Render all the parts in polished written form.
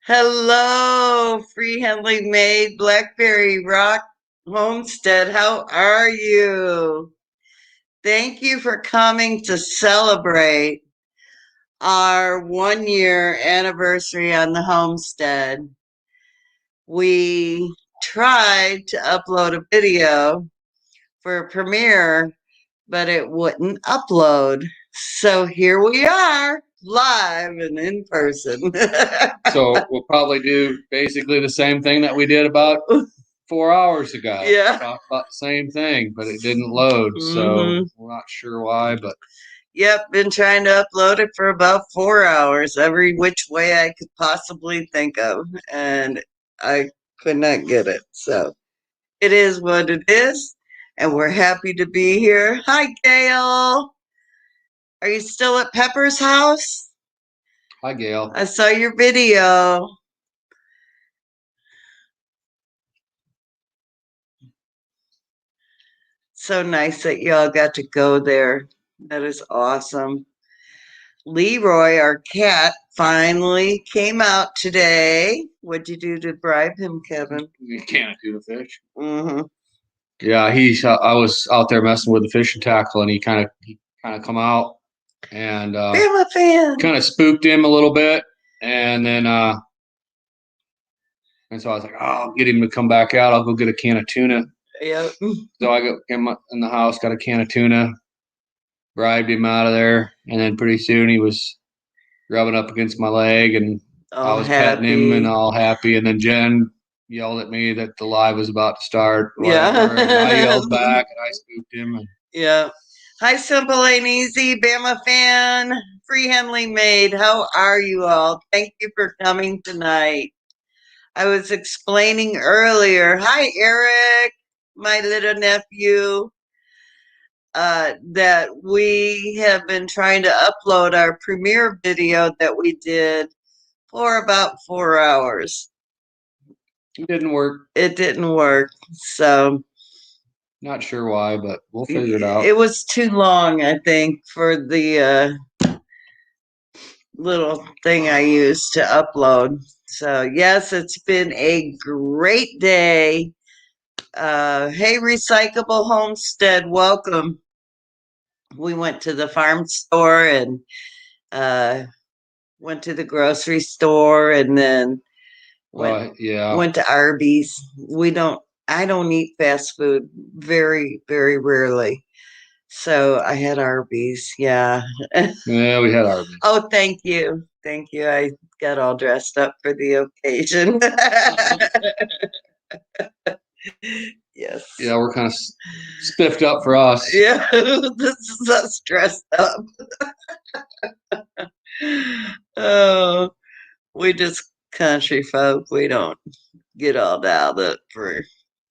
Hello, free-handling maid, Blackberry Rock Homestead. How are you? Thank you for coming to celebrate our 1 year anniversary on the homestead. We tried to upload a video for a premiere, but it wouldn't upload. So here we are, live and in person. So we'll probably do basically the same thing that we did about 4 hours ago. Yeah. Talk about the same thing, but it didn't load. So we're not sure why, but Yep, been trying to upload it for about 4 hours, every which way I could possibly think of, and I could not get it. So it is what it is, and we're happy to be here. Hi, Gail. Are you still at Pepper's house? hi, Gail. I saw your video. So nice that y'all got to go there. That is awesome. Leroy, our cat, finally came out today. What'd you do to bribe him, Kevin? You can't do the fish. Mm-hmm. Yeah, I was out there messing with the fishing tackle, and he kind of come out and Bama fan. kind of spooked him a little bit, and then and so I was like, oh, I'll get him to come back out. I'll go get a can of tuna. Yep. So I got him in the house, got a can of tuna, bribed him out of there, and then pretty soon he was rubbing up against my leg, and I was petting him and all happy. And then Jen yelled at me that the live was about to start. Yeah. And I yelled back, and I spooked him. And yeah. Hi, Simple Ain't Easy, Bama fan, free handling maid. How are you all? Thank you for coming tonight. I was explaining earlier. Hi, Eric, my little nephew. That we have been trying to upload our premiere video that we did for about 4 hours. it didn't work. It didn't work. So Not sure why, but we'll figure it out. it was too long, I think, for the little thing I used to upload. So yes, it's been a great day. Hey, Recyclable Homestead, welcome. We went to the farm store and went to the grocery store and then went to Arby's. I don't eat fast food, very, very rarely. So I had Arby's. Yeah. Yeah, we had Arby's. Oh, thank you. Thank you. I got all dressed up for the occasion. Yes. Yeah, we're kind of spiffed up for us. Yeah, this is us dressed up. Oh, we just country folk. We don't get all dialed up for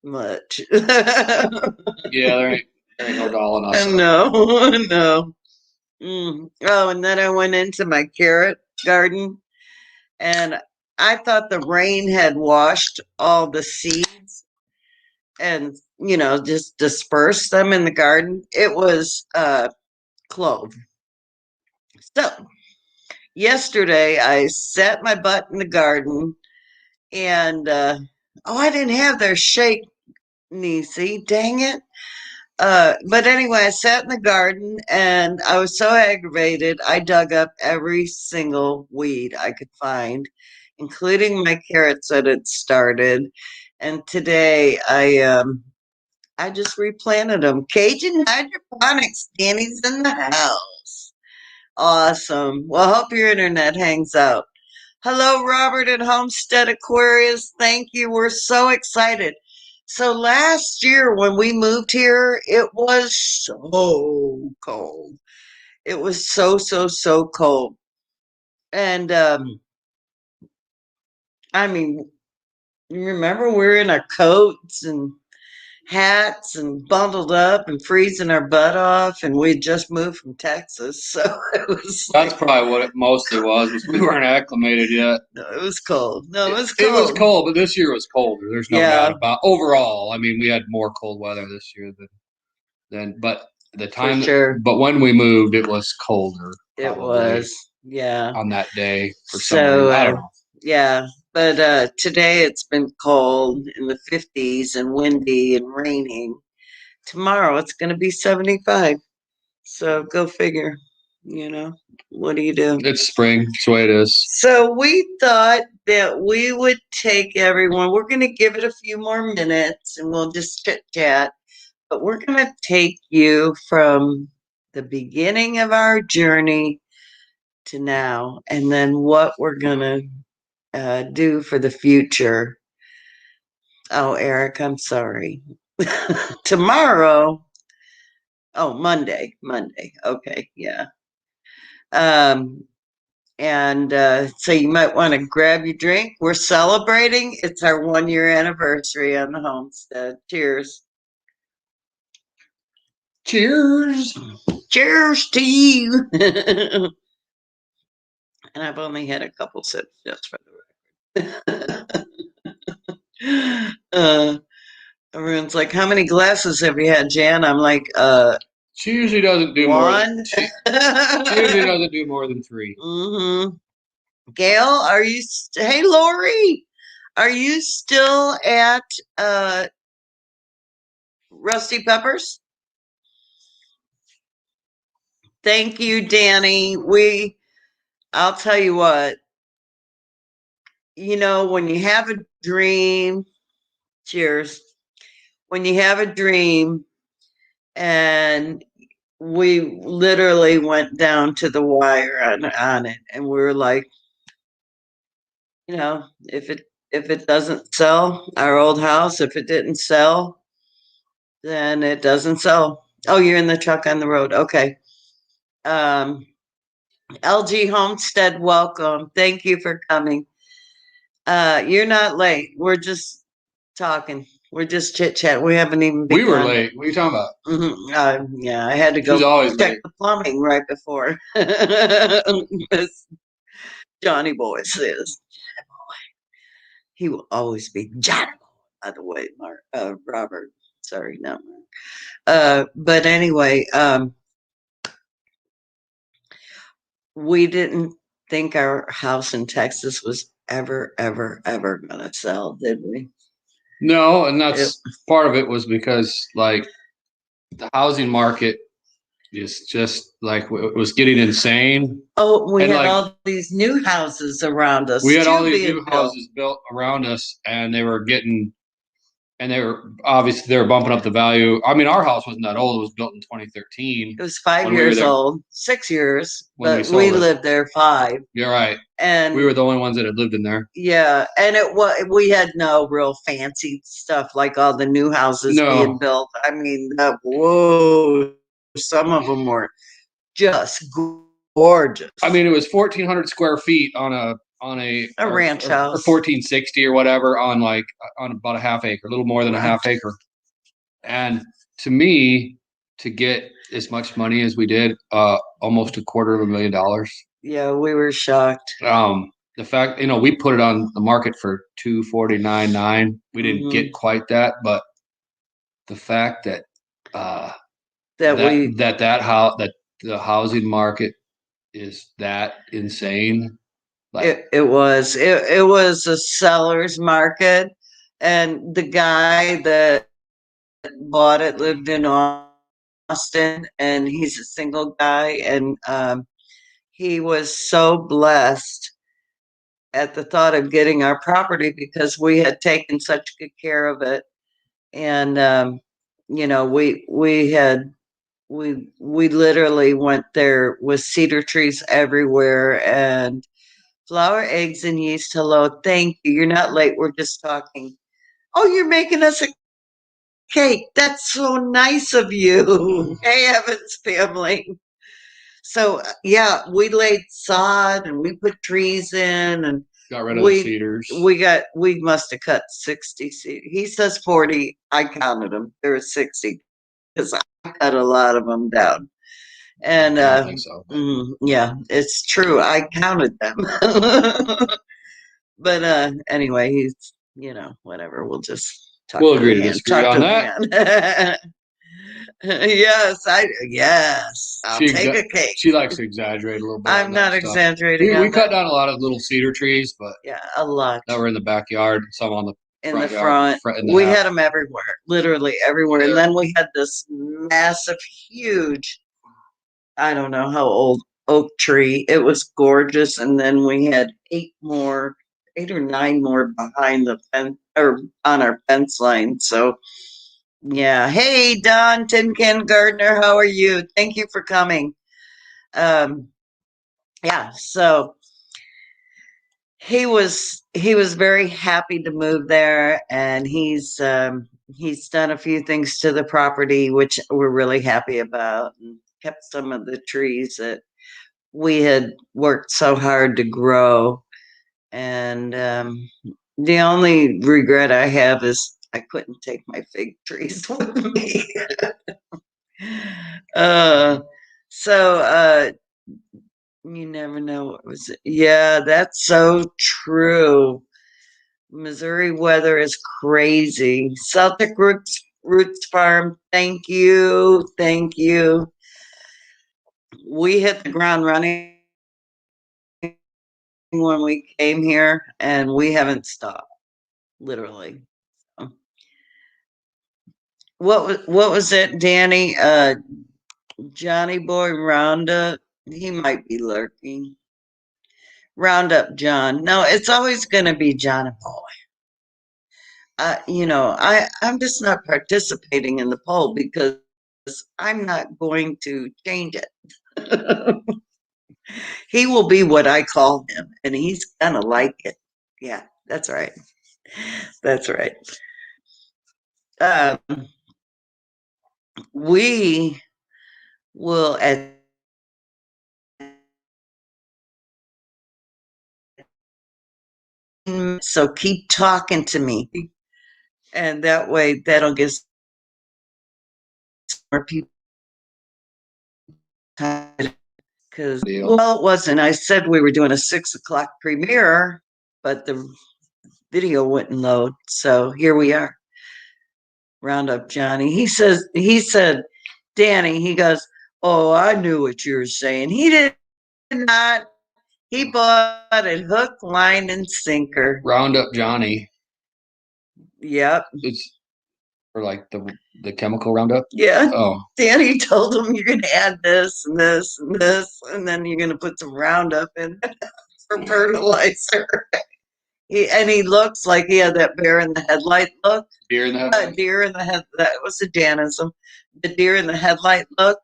much. Yeah, there ain't no doll in us. No, no. Oh, and then I went into my carrot garden, and I thought the rain had washed all the seeds and just dispersed them in the garden. It was clove. So yesterday I set my butt in the garden and I didn't have their shake, Nisi. Dang it. But anyway, I sat in the garden and I was so aggravated. I dug up every single weed I could find, including my carrots that had started. And today I just replanted them. Cajun hydroponics, Danny's in the house. Awesome. Well, I hope your internet hangs out. Hello, Robert at Homestead Aquarius. Thank you. We're so excited. So last year when we moved here, it was so cold. It was so, so, so cold. And I mean, you remember we were in our coats and hats and bundled up and freezing our butt off, and we just moved from Texas, so it was. That's probably what it mostly was we weren't acclimated yet. No, it was cold. No, it was It was cold. cold, but this year was colder. There's no doubt about. Overall, I mean, we had more cold weather this year than but the time. sure. But when we moved, it was colder. It was, yeah. On that day for some So reason. I don't know. yeah, But today it's been cold in the 50s and windy and raining. Tomorrow it's going to be 75. So go figure. What do you do? It's spring. That's the way it is. So we thought that we would take everyone. We're going to give it a few more minutes and we'll just chit chat. But we're going to take you from the beginning of our journey to now, and then what we're going to do for the future. Oh, Eric, I'm sorry. Tomorrow. Oh, Monday. Okay, yeah. And so you might want to grab your drink. We're celebrating. It's our 1 year anniversary on the homestead. Cheers. Cheers. Cheers to you. And I've only had a couple sips just for the record. Everyone's like, how many glasses have you had, Jan? I'm like, she usually doesn't do one. She usually doesn't do more than 3. Mm-hmm. Gail, are you? Hey, Lori, are you still at Rusty Peppers? Thank you, Danny. I'll tell you what. When you have a dream, cheers. When you have a dream, and we literally went down to the wire on it, and we were like, if it doesn't sell, our old house, if it didn't sell, then it doesn't sell. Oh, you're in the truck on the road. Okay. LG Homestead, welcome. Thank you for coming. You're not late. We're just talking. We're just chit chat. We haven't even begun. We were late. What are you talking about? Mm-hmm. Yeah, I had to go check the plumbing right before. Johnny Boy says, he will always be Johnny Boy. By the way, Robert. Sorry, not Mark. But anyway, we didn't think our house in Texas was ever going to sell, did we? No, and that's part of it was because like the housing market is just like it was getting insane. Oh, we had all these new houses around us. We had all these new houses built around us, and they were obviously they were bumping up the value. I mean, our house wasn't that old; it was built in 2013. It was 5 years old, 6 years, but we lived there 5. You're right, and we were the only ones that had lived in there. Yeah, and we had no real fancy stuff like all the new houses being built. I mean, whoa, some of them were just gorgeous. I mean, it was 1,400 square feet on a ranch house, or 1,460 or whatever on about a half acre, a little more than a half acre. And to me, to get as much money as we did, almost $250,000. Yeah, we were shocked. The fact, we put it on the market for $249,900. We didn't get quite that, but the fact that the housing market is that insane. Like it was a seller's market, and the guy that bought it lived in Austin, and he's a single guy, and he was so blessed at the thought of getting our property because we had taken such good care of it, and we literally went there with cedar trees everywhere and flour, eggs, and yeast. Hello, thank you. You're not late. We're just talking. Oh, you're making us a cake. That's so nice of you. Hey, Evans family. So yeah, we laid sod and we put trees in and got rid of the cedars. We must have cut 60 cedars. He says 40. I counted them. There were 60 because I cut a lot of them down. And I don't think so. Yeah, it's true. I counted them. But anyway, he's whatever. We'll just talk. We'll agree to disagree on that. Yes, I'll take a cake. She likes to exaggerate a little bit. I'm not exaggerating. We cut down a lot of little cedar trees, but yeah, a lot that were in the backyard. Some on the in the front. We had them everywhere, literally everywhere. And then we had this massive, huge, I don't know how old oak tree. It was gorgeous. And then we had 8 or 9 more behind the fence or on our fence line. So yeah. Hey, Don Tin Can Gardener, how are you? Thank you for coming. Um, yeah, so he was very happy to move there, and he's done a few things to the property which we're really happy about, and kept some of the trees that we had worked so hard to grow. And the only regret I have is I couldn't take my fig trees with me. uh, so you never know what was it. Yeah, that's so true. Missouri weather is crazy. Celtic Roots Farm, thank you. Thank you. We hit the ground running when we came here, and we haven't stopped, literally. What was it, Danny? Johnny Boy Roundup. He might be lurking. Roundup John. No, it's always going to be Johnny Boy. I'm just not participating in the poll because I'm not going to change it. He will be what I call him, and he's gonna like it. Yeah, that's right. That's right. Um, we will at so keep talking to me, and that way that'll give more people time. Because well, it wasn't. I said we were doing a 6 o'clock premiere, but the video wouldn't load. So here we are. Roundup Johnny. He said, Danny, he goes, oh, I knew what you were saying. He did not. He bought it hook, line, and sinker. Roundup Johnny. Yep. It's for like the chemical Roundup. Yeah. Oh. Danny told him you're gonna add this and this and this, and then you're gonna put some Roundup in for fertilizer. He looks like he had that bear in the headlight look. Deer in the headlight. Deer in the head. That was a Danism. The deer in the headlight look.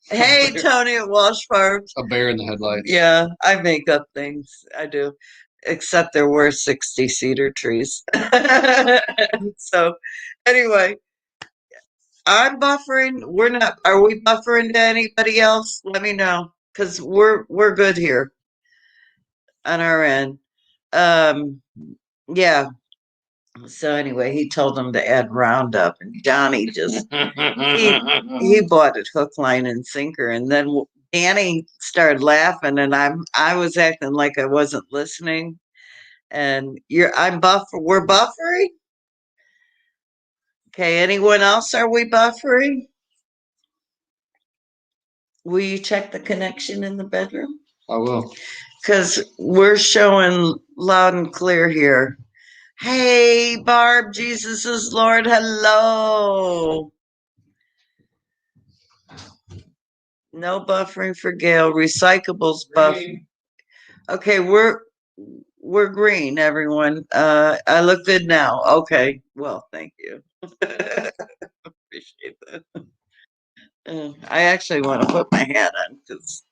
Hey, Tony at Walsh Farms. A bear in the headlights. Yeah, I make up things. I do. Except there were 60 cedar trees. So, anyway, I'm buffering. We're not. Are we buffering to anybody else? Let me know, because we're good here on our end. Yeah. So anyway, he told them to add Roundup, and Johnny just he bought it hook, line, and sinker, and then Danny started laughing, and I was acting like I wasn't listening, and we're buffering. Okay, anyone else? Are we buffering? Will you check the connection in the bedroom? I will. Because we're showing loud and clear here. Hey, Barb, Jesus is Lord. Hello. No buffering for Gail. Recyclables buff. Okay, we're green, everyone. I look good now. Okay. Well, thank you. Appreciate that. I actually want to put my hat on because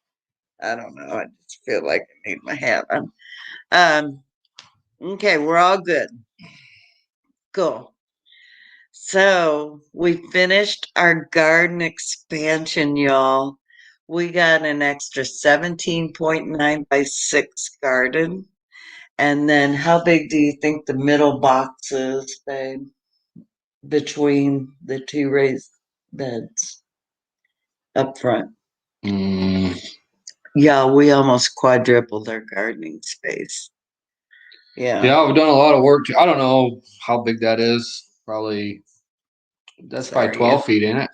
I don't know. I just feel like I need my hat on. Okay, we're all good. Cool. So we finished our garden expansion, y'all. We got an extra 17.9 by 6 garden. And then how big do you think the middle box is, babe? Between the two raised beds up front. Yeah, we almost quadrupled our gardening space. Yeah. Yeah, we've done a lot of work. I don't know how big that is. Probably that's probably 12 feet, ain't it?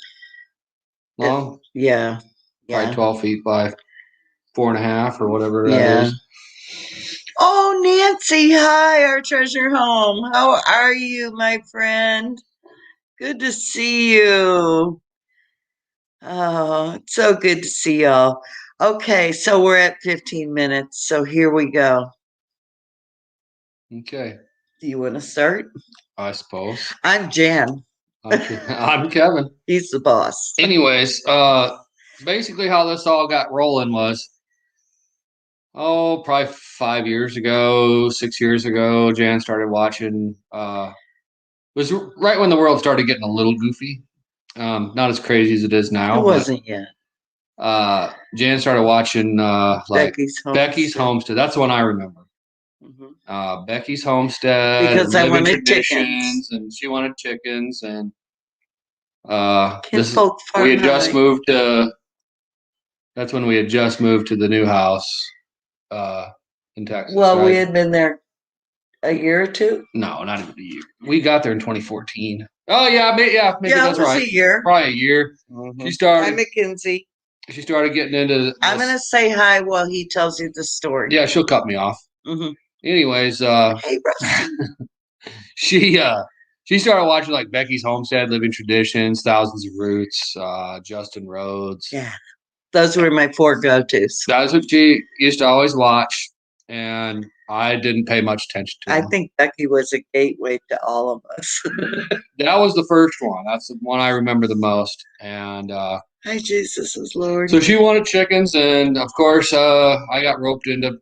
long. Yeah. Probably 12 feet by 4.5 or whatever that is. Oh, Nancy, hi, our treasure home. How are you, my friend? Good to see you. Oh, it's so good to see y'all. Okay, so we're at 15 minutes, so here we go. Okay. Do you want to start? I suppose. I'm Jan. I'm Kevin. He's the boss. Anyways, basically how this all got rolling was, probably 5 years ago, 6 years ago, Jan started watching. It was right when the world started getting a little goofy. Not as crazy as it is now. It wasn't yet. Jan started watching like Becky's Homestead. That's the one I remember. Mm-hmm. Becky's Homestead, because and I wanted traditions, and she wanted chickens, and we had just moved to. That's when we had just moved to the new house in Texas. Well, right? We had been there a year or two. No, not even a year. We got there in 2014. Oh yeah, maybe that's right. A year. Probably a year. Mm-hmm. She started. Hi, Mackenzie. She started getting into. I'm gonna say hi while he tells you the story. Yeah, she'll cut me off. Mm-hmm. Anyways, hey, Rusty. She started watching like Becky's Homestead, Living Traditions, Thousands of Roots, Justin Rhodes. Yeah, those were my 4 go-tos. That's what she used to always watch, and I didn't pay much attention to. I think Becky was a gateway to all of us. That was the first one. That's the one I remember the most. And hi, Jesus is Lord. So she wanted chickens, and of course, I got roped into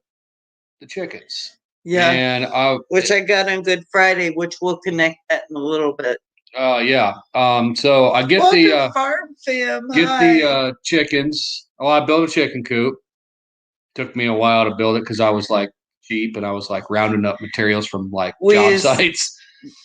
the chickens. Yeah, and which I got on Good Friday, which we'll connect that in a little bit. Yeah. So I get the farm fam. The chickens. Oh, I built a chicken coop. Took me a while to build it because I was like cheap and I was like rounding up materials from like job sites.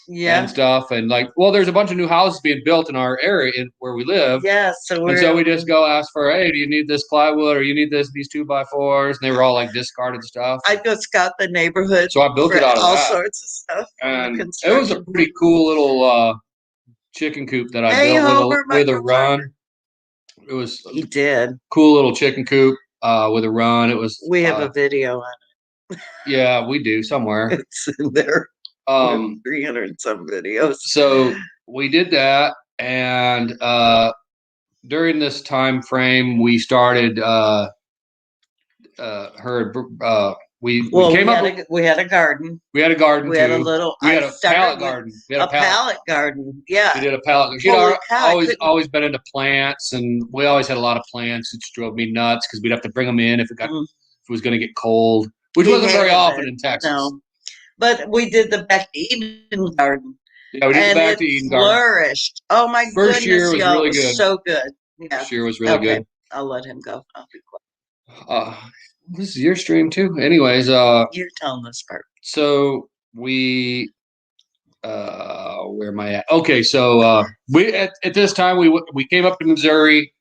Yeah. And stuff, and like, well, there's a bunch of new houses being built in our area where we live. Yeah, so we just go ask for, hey, do you need this plywood or you need these 2x4s? And they were all like discarded stuff. I'd go scout the neighborhood. So I built it out of all sorts of stuff. And it was a pretty cool little chicken coop that I built with a run. It was he did cool little chicken coop with a run. It was. We have a video on it. Yeah, we do somewhere. It's in there. 300 and some videos. So we did that, and during this time frame, we started we had a garden. We had a garden. We had a little. We had a pallet garden. We had a pallet garden. Yeah. We did a pallet. She'd always been into plants, and we always had a lot of plants, which drove me nuts because we'd have to bring them in if it was going to get cold, which wasn't very often in Texas. No. But we did the back to Eden garden. Yeah, we did the back to Eden garden. Flourished. Oh my goodness. First year was really good. So good. Yeah. First year was really good. I'll let him go. I'll be quiet. This is your stream too. Anyways, you're telling this part. So we where am I at? Okay, so we at this time we came up to Missouri.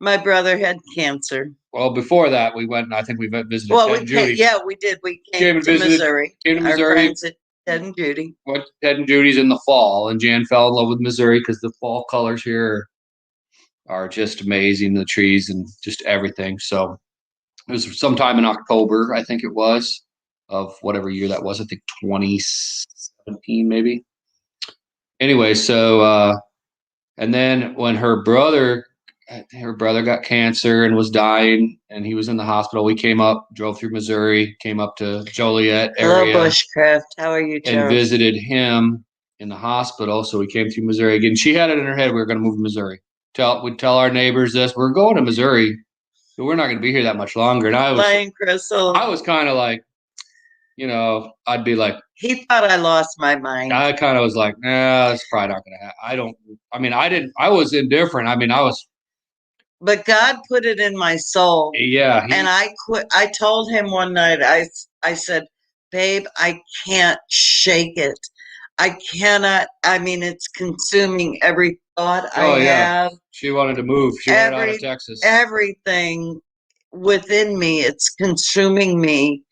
My brother had cancer. Well, before that, we went and I think we visited Ted and Judy. Yeah, we did. We came to Missouri. Came to Missouri. Our friends at Ted and Judy. Went to Ted and Judy's in the fall, and Jan fell in love with Missouri because the fall colors here are just amazing. The trees and just everything. So it was sometime in October, I think it was, of whatever year that was. I think 2017, maybe. Anyway, so and then when her brother got cancer and was dying, and he was in the hospital. We came up, drove through Missouri, came up to Joliet area. Hello, Bushcraft. How are you, Joe? And visited him in the hospital. So we came through Missouri again. She had it in her head we were going to move to Missouri. We'd tell our neighbors this. We're going to Missouri. But we're not going to be here that much longer. And I was kind of like, I'd be like. He thought I lost my mind. I kind of was like, nah, that's probably not going to happen. I was indifferent. But God put it in my soul. Yeah. And I quit. I told him one night, I said, babe, I can't shake it. I cannot. It's consuming every thought I have. She wanted to move. She wanted out of Texas. Everything within me, it's consuming me.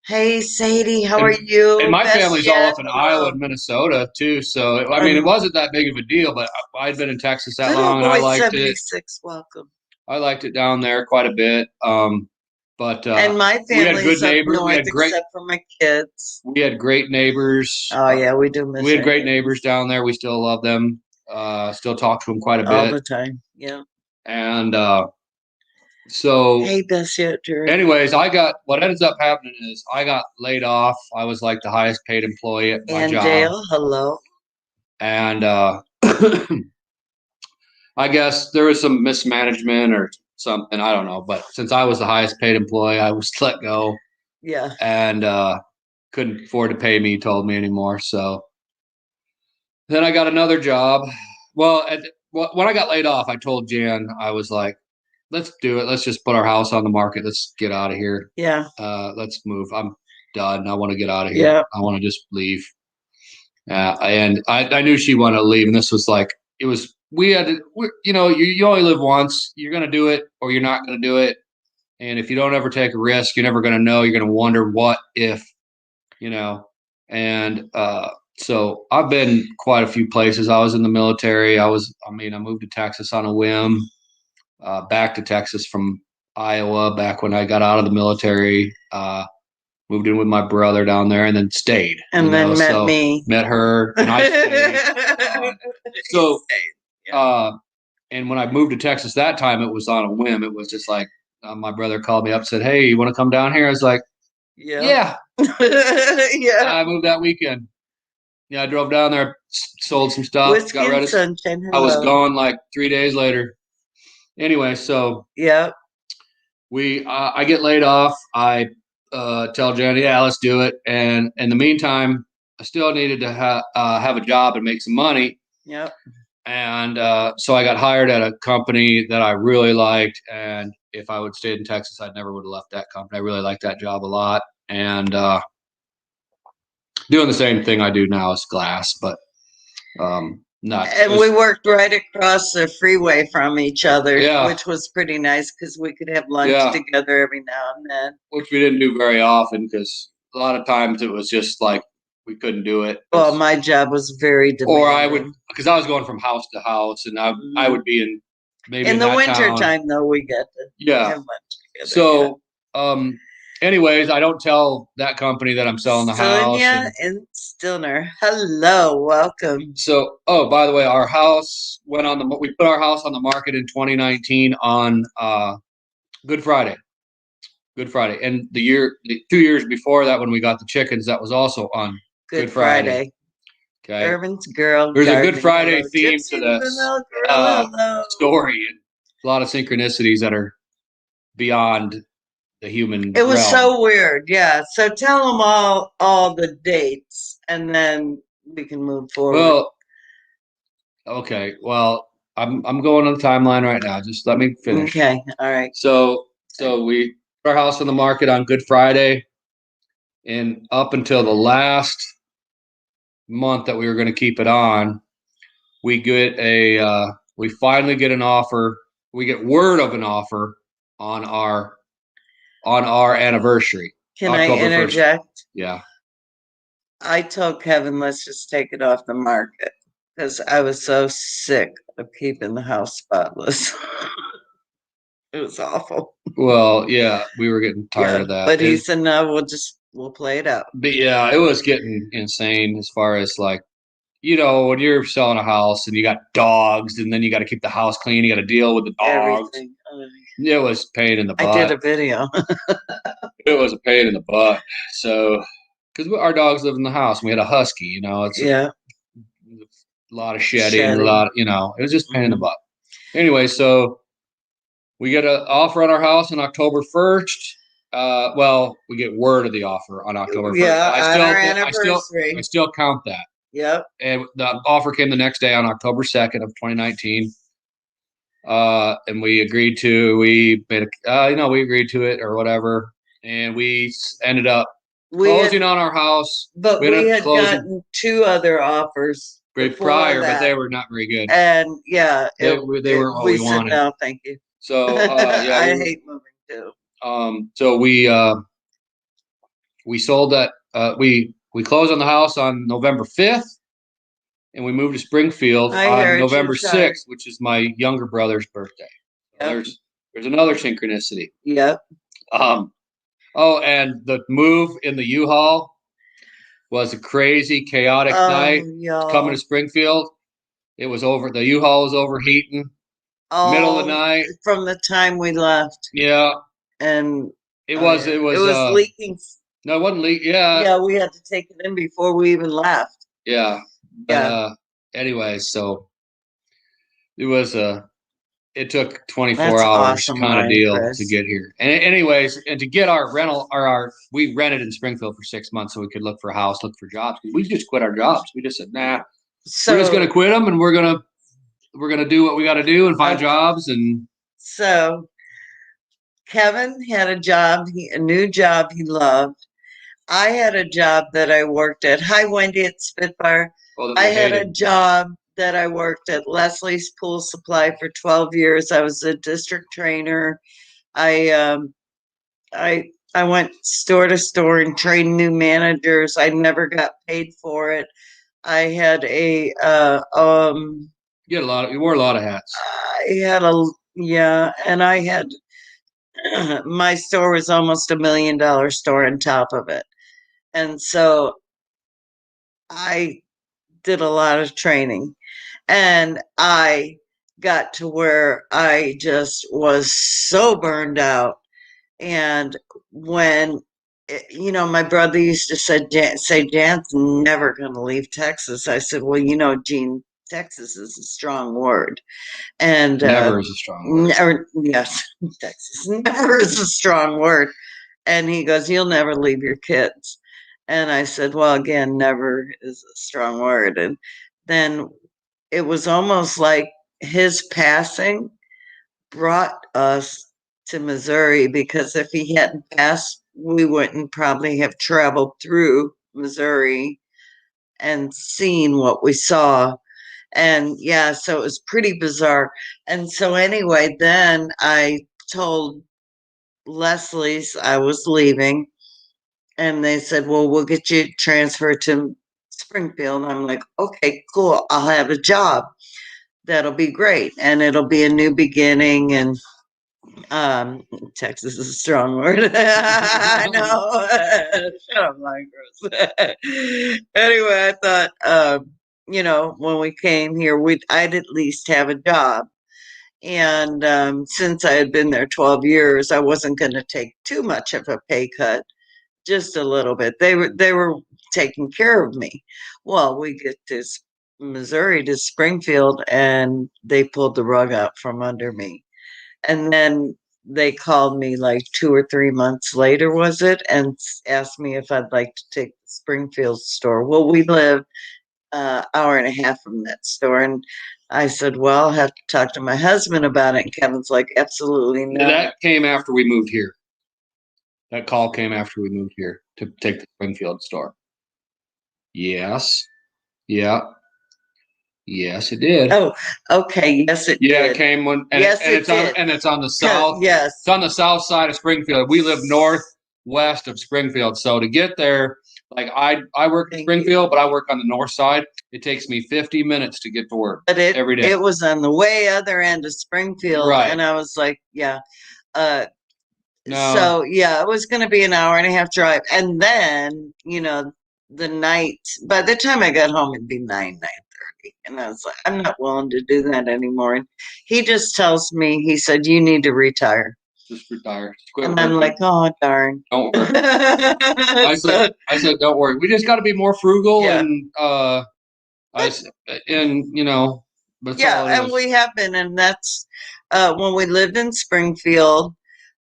Hey, Sadie, how are you? And my Best family's all yet. up in Hello. Iowa and Minnesota too. So I mean, it wasn't that big of a deal, but I'd been in Texas that Good long, old and I boy liked it. 76, welcome. I liked it down there quite a bit. But And my we had good family's up neighbors. north, except for my kids. We had great neighbors. Oh, yeah, we do miss We had our great neighbors down there. We still love them. Still talk to them quite a all bit. the time. Yeah. And so, Hey, best yet, Drew. anyways, what ends up happening is I got laid off. I was like the highest paid employee at my And job. Dale, hello. And I guess there was some mismanagement or something. I don't know. But since I was the highest paid employee, I was let go. Yeah. And couldn't afford to pay me, he told me anymore. So then I got another job. Well, when I got laid off, I told Jan, I was like, let's do it. Let's just put our house on the market. Let's get out of here. Yeah. Let's move. I'm done. I want to get out of here. Yeah. I want to just leave. And I knew she wanted to leave. And this was like, you only live once. You're going to do it or you're not going to do it. And if you don't ever take a risk, you're never going to know. You're going to wonder what if, and so I've been quite a few places. I was in the military. I moved to Texas on a whim, back to Texas from Iowa back when I got out of the military. Moved in with my brother down there and then stayed. And then met me. Met her and I stayed. And when I moved to Texas that time, it was on a whim. It was just like my brother called me up and said, "Hey, you want to come down here?" I was like, "Yeah." Yeah. I moved that weekend. Yeah, I drove down there, sold some stuff, Whiskey got ready. Sunshine. I was gone like 3 days later. Anyway, so yeah, I get laid off. I tell Jen, yeah, let's do it. And in the meantime, I still needed to have a job and make some money. Yep. And so I got hired at a company that I really liked. And if I would stayed in Texas, I never would have left that company. I really liked that job a lot. And doing the same thing I do now as glass, but not. And we worked right across the freeway from each other, yeah. Which was pretty nice because we could have lunch together every now and then. Which we didn't do very often because a lot of times it was just like we couldn't do it. Well, my job was very demanding. Or I would, because I was going from house to house, and I would be in maybe in the winter time though we get to have lunch together. So, anyways, I don't tell that company that I'm selling the house. Sonia and Stilner, hello, welcome. So, by the way, our house we put our house on the market in 2019 on Good Friday. Good Friday, and the 2 years before that, when we got the chickens, that was also on Good Friday. Okay. Urban's girl. There's a Good Friday theme to the story, and a lot of synchronicities that are beyond the human. It was realm. So weird, yeah. So tell them all the dates, and then we can move forward. Well, okay. Well, I'm going on the timeline right now. Just let me finish. Okay. All right. So we put our house on the market on Good Friday, and up until the last month that we were going to keep it on, we finally get an offer. We get word of an offer on our anniversary. Can October I interject? 1st. Yeah. I told Kevin, let's just take it off the market because I was so sick of keeping the house spotless. It was awful. Well, yeah, we were getting tired of that. But he said, no, we'll play it out. But yeah, it was getting insane as far as like, when you're selling a house and you got dogs and then you got to keep the house clean, you got to deal with the dogs. Everything. It was a pain in the butt. I did a video. It was a pain in the butt. So, because our dogs live in the house, and we had a husky. It's a lot of shedding. A lot. It was just a pain in the butt. Anyway, so we get an offer on our house on October 1st. We get word of the offer on October 1st. Yeah, on our anniversary. I still count that. Yep. And the offer came the next day on October 2nd of 2019. And we agreed to it or whatever. And we ended up closing on our house. But we had gotten 2 other offers prior, but they were not very good. And they weren't what we wanted. No, thank you. So I hate moving too. So we we sold that. We closed on the house on November 5th, and we moved to Springfield on November 6th, which is my younger brother's birthday. Yep. There's another synchronicity. Yep. Oh, and the move in the U-Haul was a crazy, chaotic night. Coming to Springfield, it was over. The U-Haul was overheating. Middle of the night. From the time we left. Yeah. And it was leaking. No, it wasn't leaking. Yeah. Yeah, we had to take it in before we even left. Yeah. But anyway, so it was it took 24 hours kind of deal to get here. And anyways, and to get our rental, we rented in Springfield for 6 months so we could look for a house, look for jobs. We just quit our jobs. We just said, nah, we're just gonna quit them, and we're gonna do what we got to do and find jobs. And so Kevin had a job, a new job he loved. I had a job that I worked at. Hi, Wendy at Spitfire. I had a job that I worked at Leslie's Pool Supply for 12 years. I was a district trainer. I went store to store and trained new managers. I never got paid for it. I had you wore a lot of hats. And I had my store was almost $1 million store on top of it. And so I did a lot of training, and I got to where I just was so burned out. And when, my brother used to say, Jan's never going to leave Texas. I said, well, Gene, Texas is a strong word. And never is a strong word. Yes, Texas never is a strong word. And he goes, you'll never leave your kids. And I said, well, again, never is a strong word. And then it was almost like his passing brought us to Missouri, because if he hadn't passed, we wouldn't probably have traveled through Missouri and seen what we saw. And so it was pretty bizarre. And so anyway, then I told Leslie's I was leaving, and they said, well, we'll get you transferred to Springfield. And I'm like, okay, cool. I'll have a job. That'll be great. And it'll be a new beginning. And Texas is a strong word. I know. Shut up, Lycros. Anyway, I thought, when we came here, I'd at least have a job. And since I had been there 12 years, I wasn't going to take too much of a pay cut. Just a little bit. They were taking care of me. Well, we get to Missouri, to Springfield, and they pulled the rug out from under me. And then they called me like 2 or 3 months later, was it, and asked me if I'd like to take the Springfield store. Well, we live an hour and a half from that store, and I said, well, I'll have to talk to my husband about it. And Kevin's like, absolutely not. That came after we moved here. That call came after we moved here to take the Springfield store. Yes. Yeah. Yes, it did. Oh, okay. Yes, it did. Yeah, it came when. It's on the south. Yes. It's on the south side of Springfield. We live northwest of Springfield. So to get there, like I work in Springfield, but I work on the north side. It takes me 50 minutes to get to work every day. It was on the way other end of Springfield. Right. And I was like, yeah. No. So yeah, it was going to be an hour and a half drive. And then, the night, by the time I got home, it'd be 9:30. And I was like, I'm not willing to do that anymore. And he just tells me, he said, you need to retire. Just retire. And I'm like, oh, darn. Don't worry. I said, don't worry. We just got to be more frugal. Yeah. And we have been. And that's when we lived in Springfield.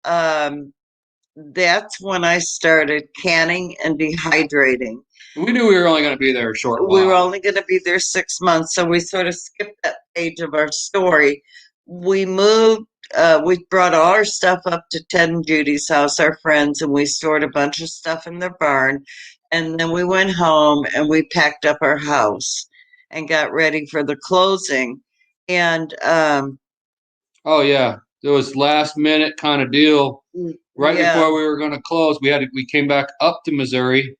That's when I started canning and dehydrating. We knew we were only going to be there a short while. We were only going to be there 6 months, so we sort of skipped that page of our story. We moved, we brought all our stuff up to Ted and Judy's house, our friends, and we stored a bunch of stuff in their barn. And then we went home and we packed up our house and got ready for the closing. And oh yeah, it was last minute kind of deal. right before we were going to close, we came back up to Missouri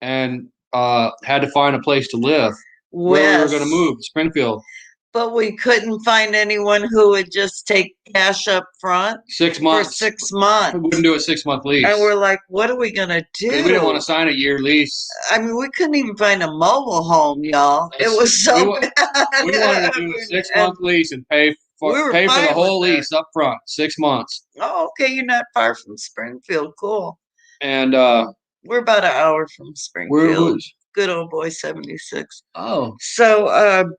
and had to find a place to live where we were going to move, Springfield. But we couldn't find anyone who would just take cash up front 6 months. For 6 months. We wouldn't do a 6-month lease. And we're like, what are we going to do? We didn't want to sign a year lease. I mean, we couldn't even find a mobile home, y'all. It was so bad. We wanted to do a 6-month lease and pay for the whole lease up front, 6 months. Oh, okay. You're not far from Springfield. Cool. And we're about an hour from Springfield. Good old boy 76. Oh. So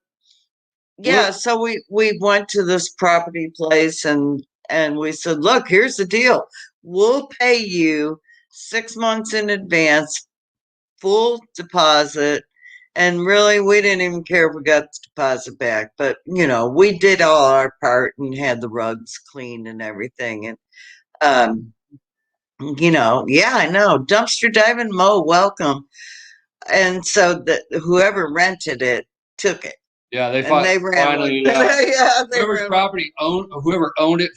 so we went to this property place and we said, look, here's the deal. We'll pay you 6 months in advance, full deposit. And really, we didn't even care if we got the deposit back. But, we did all our part and had the rugs cleaned and everything. And, I know. Dumpster dive and mow, welcome. And so whoever rented it took it. Yeah, they finally. Whoever owned it,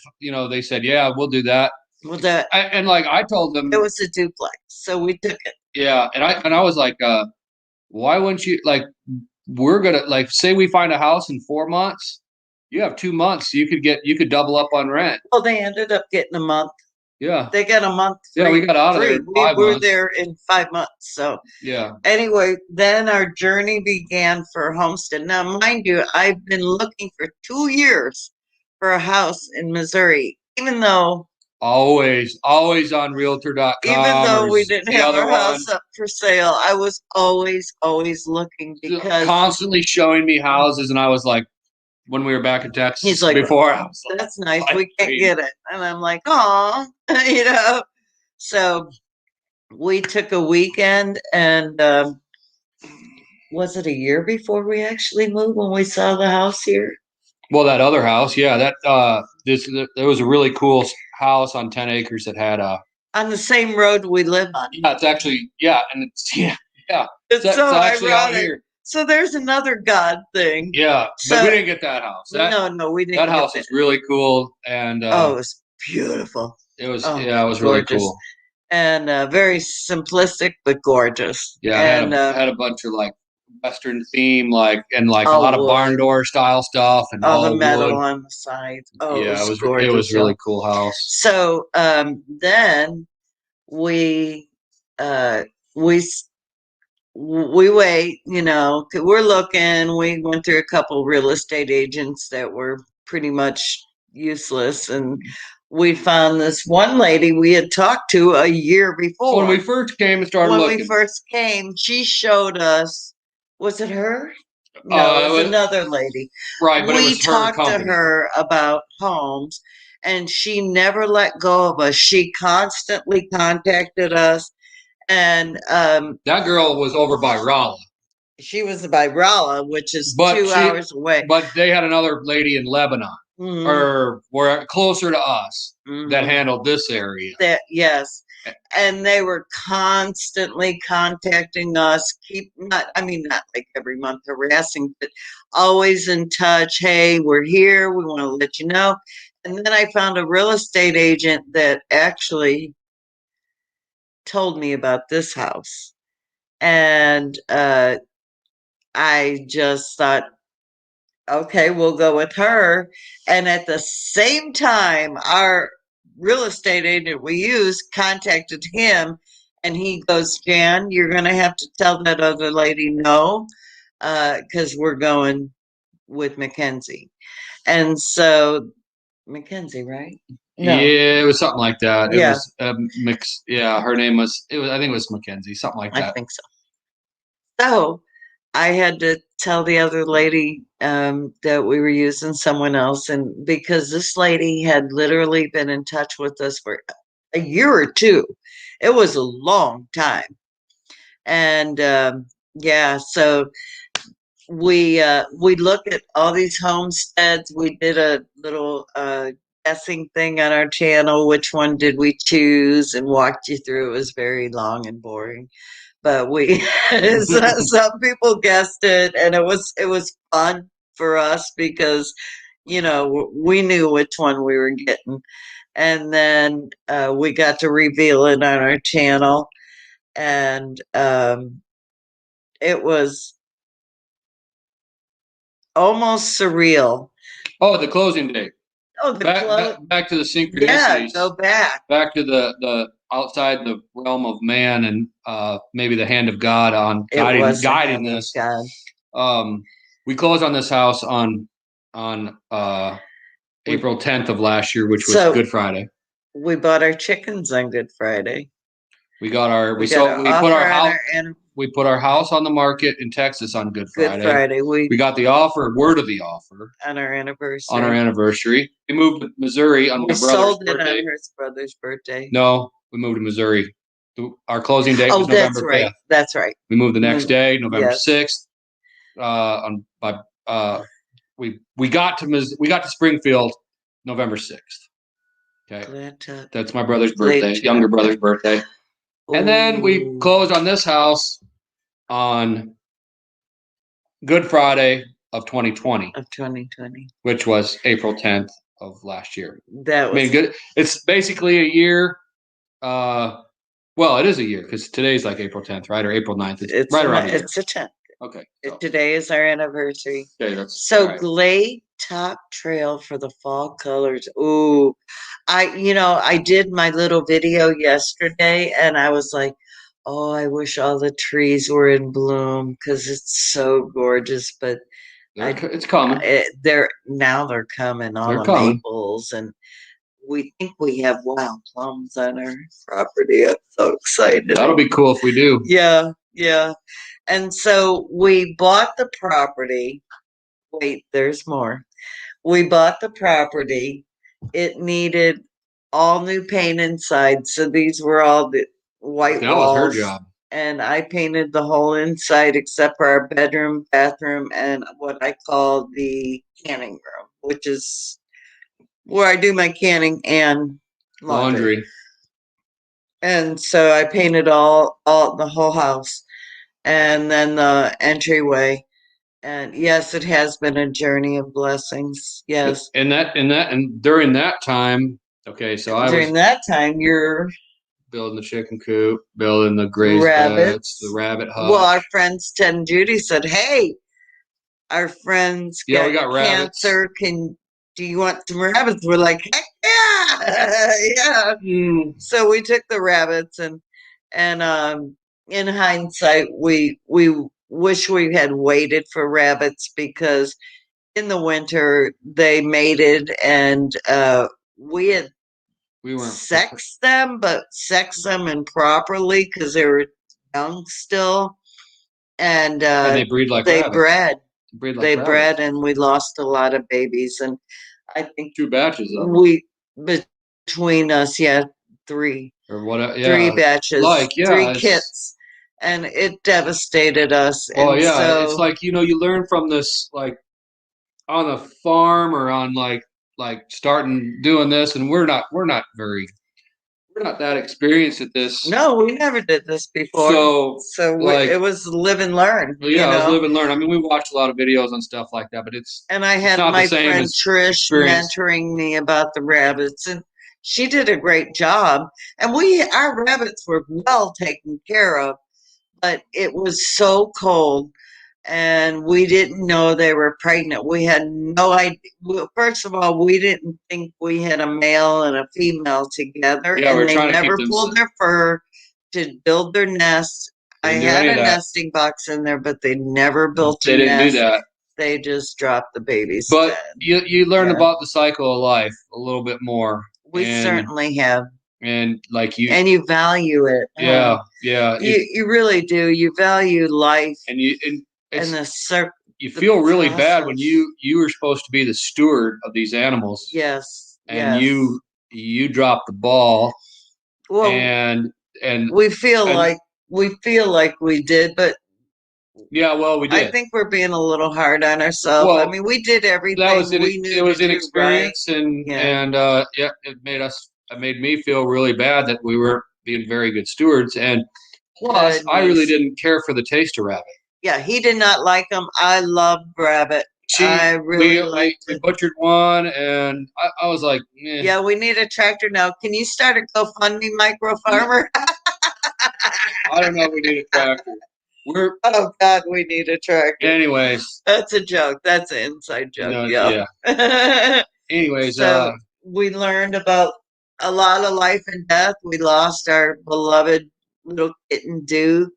they said, "Yeah, we'll do that." We'll do it. And I told them it was a duplex, so we took it. Yeah, and I was like, "Why wouldn't you We're gonna say we find a house in 4 months. You have 2 months. You could double up on rent." Well, they ended up getting a month. Yeah. They got a month. Yeah, we got out of there. We were there in 5 months. So yeah. Anyway, then our journey began for Homestead. Now, mind you, I've been looking for 2 years for a house in Missouri, even though always on Realtor.com. Even though we didn't have our house up for sale, I was always looking because constantly showing me houses, and I was like, when we were back in Texas, he's like, before, I was like, that's nice. We can't get it. And I'm like, oh, So we took a weekend, and was it a year before we actually moved when we saw the house here? Well, that other house, yeah, there was a really cool house on 10 acres that had on the same road we live on. Yeah, it's actually, and it's so actually ironic. Out here. So there's another God thing. Yeah, but we didn't get that house. No, we didn't. That house was really cool, and it was beautiful. It was it was really cool, and very simplistic but gorgeous. Yeah, and had a bunch of Western theme, and a lot of barn door style stuff, and all the metal on the sides. Oh, yeah, it was gorgeous. It was a really cool house. So then we wait, we're looking. We went through a couple real estate agents that were pretty much useless, and we found this one lady we had talked to a year before. When we first came and started looking. When we first came, she showed us, was it her? No, it was another lady. Right, but we talked to her about homes, and she never let go of us. She constantly contacted us. And that girl was over by Rolla. She was by Rolla, which is 2 hours away. But they had another lady in Lebanon, or were closer to us, that handled this area. Yes. And they were constantly contacting us, not like every month harassing, but always in touch. Hey, we're here. We want to let you know. And then I found a real estate agent that actually told me about this house, and I just thought, okay, we'll go with her. And at the same time, our real estate agent we used contacted him, and he goes, Jan, you're going to have to tell that other lady no, because we're going with Mackenzie. And so Mackenzie, right? No. Yeah, it was something like that. It was mixed. Yeah, her name was. I think it was Mackenzie, something like that. I think so. So I had to tell the other lady that we were using someone else, and because this lady had literally been in touch with us for a year or two, it was a long time, and so we look at all these homesteads. We did a little guessing thing on our channel, which one did we choose, and walked you through. It was very long and boring, but some people guessed it, and it was fun for us because we knew which one we were getting. And then we got to reveal it on our channel. And it was almost surreal. Oh, the closing date. Oh, back to the synchronicities. Yeah, go back. Back to the outside the realm of man and maybe the hand of God on guiding this. God. We closed on this house on April 10th of last year, which was Good Friday. We bought our chickens on Good Friday. We put our house on the market in Texas on Good Friday. Good Friday. We got the word of the offer on our anniversary. We moved to Missouri on my brother's birthday. On his brother's birthday. No, we moved to Missouri. Our closing date was November 5th. That's right. We moved the next day, November 6th. We got to Springfield November 6th. Okay. That's my brother's birthday, younger brother's birthday. Ooh. And then we closed on this house on Good Friday of 2020. Which was April 10th of last year. Good. It's basically a year. Well, it is a year because today's like April 10th, right? Or April 9th. It's right around a year. It's the 10th. Okay. Today is our anniversary. Okay, that's so Glade Top Trail for the fall colors. Ooh, I did my little video yesterday, and I was like, oh, I wish all the trees were in bloom because it's so gorgeous. But it's coming. They're coming. All the maples, and we think we have wild plums on our property. I'm so excited. That'll be cool if we do. Yeah. And so we bought the property. Wait, there's more. We bought the property. It needed all new paint inside. So these were all the white walls. That was her job. And I painted the whole inside except for our bedroom, bathroom, and what I call the canning room, which is where I do my canning and laundry. And so I painted all the whole house. And then the entryway. And yes, it has been a journey of blessings. Yes. And during that time, during that time, you're building the chicken coop, building the grazed beds, the rabbit hutch. Well, our friends Ted and Judy said, "Hey, our friends we got cancer. Do you want some rabbits?" We're like, "Heck yeah, yeah." So we took the rabbits and in hindsight, we wish we had waited for rabbits because in the winter they mated and we weren't sexed them, but sexed them improperly because they were young still, and they breed like they rabbits. bred, and we lost a lot of babies, and I think 2 batches of them. Between us, 3 or what? 3 batches, 3 kits. And it devastated us. Oh, yeah. So, it's like, you learn from this, like, on a farm or on, like starting doing this. And we're not that experienced at this. No, we never did this before. So it was live and learn. Well, yeah, it was live and learn. I mean, we watched a lot of videos and stuff like that, but And I had my friend Trish mentoring me about the rabbits, and she did a great job. And our rabbits were well taken care of. But it was so cold, and we didn't know they were pregnant. We had no idea. First of all, we didn't think we had a male and a female together, and they never pulled their fur to build their nest. I had a nesting box in there, but they never built a nest. They didn't do that. They just dropped the babies. But you learn about the cycle of life a little bit more. We certainly have. And you value it. Yeah. You really do. You value life. And you feel really bad when you were supposed to be the steward of these animals. Yes. And you drop the ball. Well, and we feel like we did, but yeah, well, we did. I think we're being a little hard on ourselves. Well, I mean, we did everything we knew. It was inexperience, right? It made me feel really bad that we weren't being very good stewards. And plus, I really didn't care for the taste of rabbit. Yeah, he did not like them. I loved rabbit. I really liked we it. butchered one, and I was like, eh. Yeah, we need a tractor now. Can you start a GoFundMe, Micro Farmer? I don't know if we need a tractor. Oh God, we need a tractor. Anyways. That's a joke. That's an inside joke. No, Yeah. Anyways, So we learned about a lot of life and death. We lost our beloved little kitten Duke.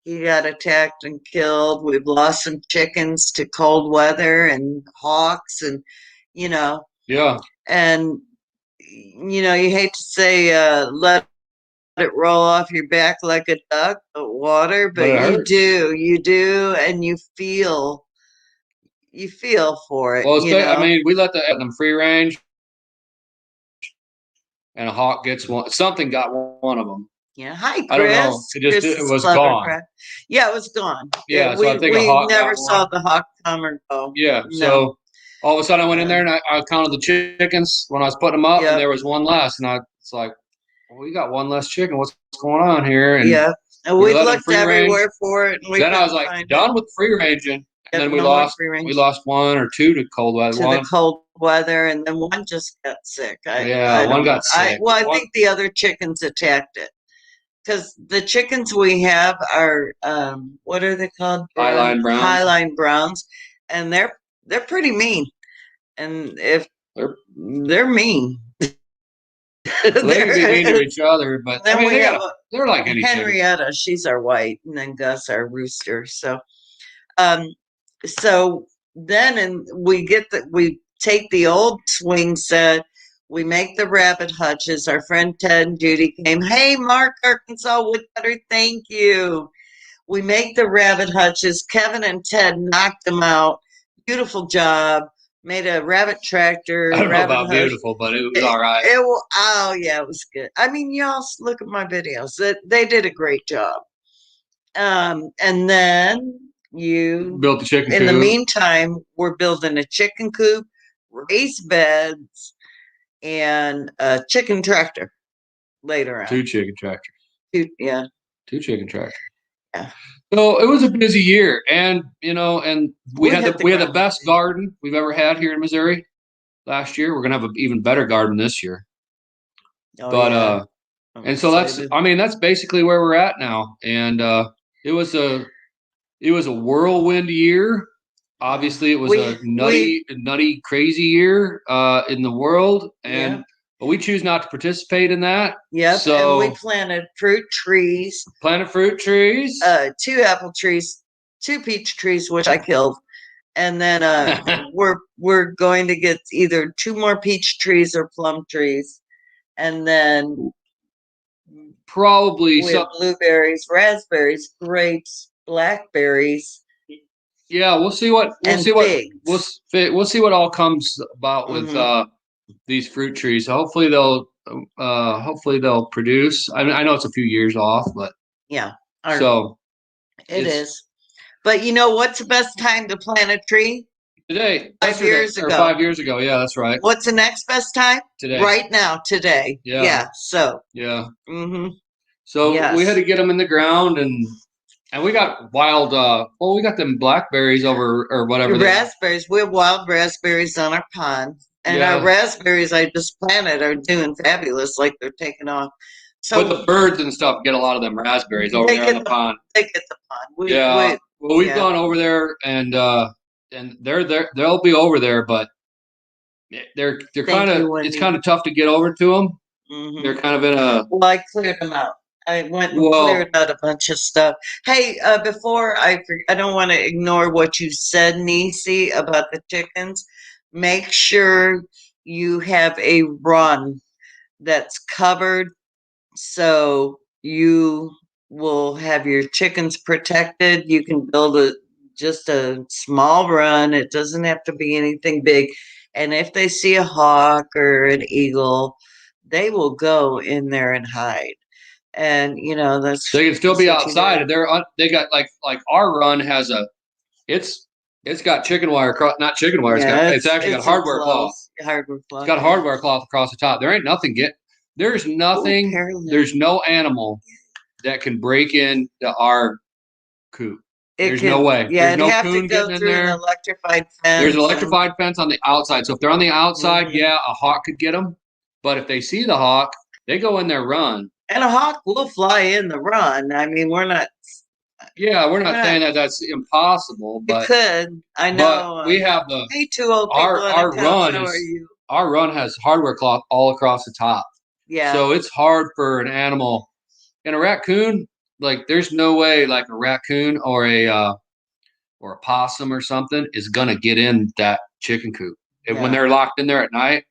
He got attacked and killed. We've lost some chickens to cold weather and hawks and yeah. and you hate to say let it roll off your back like a duck, water, But but it hurts. you do, and you feel for it. Well, I mean, we let them free range, and a hawk gets one. Something got one of them. Yeah. Hi, Chris. I don't know. It was gone. Yeah, it was gone. Yeah. So I think a hawk never saw the hawk come or go. Yeah. No. So all of a sudden I went in there and I counted the chickens when I was putting them up, and there was one less, and it's like, well, we got one less chicken. What's going on here? And and we looked everywhere for it. And then I was like, done with free ranging. And then we lost one or two to cold weather. The cold weather, and then one just got sick. One got sick. I think the other chickens attacked it because the chickens we have are what are they called? Highline Browns. Highline Browns, and they're pretty mean. And if they're mean. They can be mean to each other, but then I mean, they're like any Henrietta. She's our white, and then Gus, our rooster. So, so then we take the old swing set. We make the rabbit hutches. Our friend Ted and Judy came. Hey, Mark, Arkansas Woodcutter, thank you. We make the rabbit hutches. Kevin and Ted knocked them out. Beautiful job. Made a rabbit tractor. I don't know about beautiful, but it was all right. It was good. I mean, y'all look at my videos. They did a great job. And then you built the chicken coop. In the meantime, we're building a chicken coop, raised beds, and a chicken tractor later on. 2 chicken tractors. 2 chicken tractors. Yeah. So it was a busy year, and we had the best garden we've ever had here in Missouri last year. We're gonna have an even better garden this year. And so that's basically where we're at now. And it was a whirlwind year. Obviously, it was a nutty, crazy year in the world, but we choose not to participate in that. Yep. So and we planted fruit trees. 2 apple trees, 2 peach trees, which I killed, and then we're going to get either 2 more peach trees or plum trees, and then probably some blueberries, raspberries, grapes, blackberries. Yeah, we'll see what all comes about with these fruit trees. Hopefully they'll produce. I mean, I know it's a few years off, but it is. But you know what's the best time to plant a tree? Today. 5 years ago. 5 years ago. Yeah, that's right. What's the next best time? Today. Right now, today. Yeah. So. Yeah. Mm-hmm. So we had to get them in the ground, and we got wild. We got them blackberries or whatever. Raspberries. We have wild raspberries on our pond, and our raspberries I just planted are doing fabulous. Like they're taking off. So, but the birds and stuff get a lot of them raspberries over there on the pond. They get the pond. We've gone over there, and they're there. They'll be over there, but they're kind of. It's kind of tough to get over to them. Mm-hmm. They're kind of in a. Well, I cleared them out. I went and cleared out a bunch of stuff. Hey, before I don't want to ignore what you said, Nisi, about the chickens. Make sure you have a run that's covered, so you will have your chickens protected. You can build just a small run. It doesn't have to be anything big. And if they see a hawk or an eagle, they will go in there and hide. And that's they can still be outside. They got like our run has it's got chicken wire not chicken wire. It's actually got hardware cloth. It's got hardware cloth across the top. There ain't nothing there's nothing. There's no animal that can break into our coop. There's no way. Yeah, there's it'd no have to coon go getting in through an there. electrified fence. There's an electrified fence on the outside. So if they're on the outside, Mhm. yeah, a hawk could get them. But if they see the hawk, they go in there run. And a hawk will fly in the run. I mean, we're not. Yeah, we're not saying that that's impossible, It but could. I but know. we have the Hey, two old people on a couch. How are you? our run has hardware cloth all across the top. Yeah. So it's hard for an animal. And a raccoon, like there's no way like a raccoon or a possum or something is gonna get in that chicken coop. And when they're locked in there at night,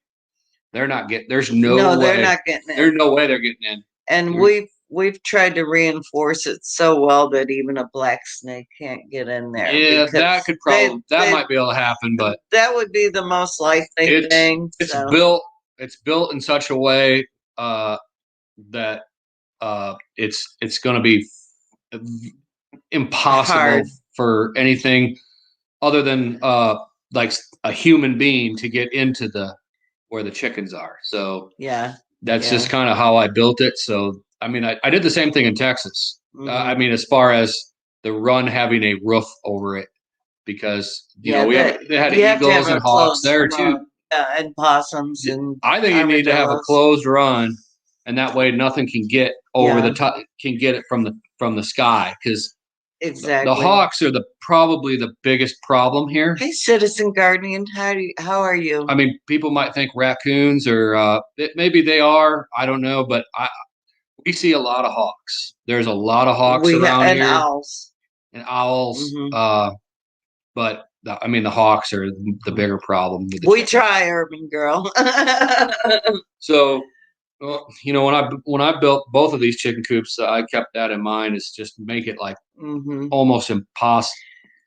they're not getting. There's no way. They're not getting in. There's no way they're getting in. And we've tried to reinforce it so well that even a black snake can't get in there. Yeah, that could probably might be able to happen, but that would be the most likely thing. It's built in such a way that it's going to be impossible for anything other than like a human being to get into where the chickens are. So that's just kind of how I built it. So I mean, I did the same thing in Texas. Mm-hmm. I mean, as far as the run having a roof over it, because they had eagles and hawks there too. And possums and I think you need to have a closed run, and that way nothing can get over the top, can get it from the sky, because the hawks are probably the biggest problem here. Hey, Citizen Guardian, how are you? I mean, people might think raccoons or maybe they are. I don't know, but we see a lot of hawks. There's a lot of hawks around here, and owls. Mm-hmm. But I mean, the hawks are the bigger problem. We try, urban girl. So, when I built both of these chicken coops, I kept that in mind. Is just make it like almost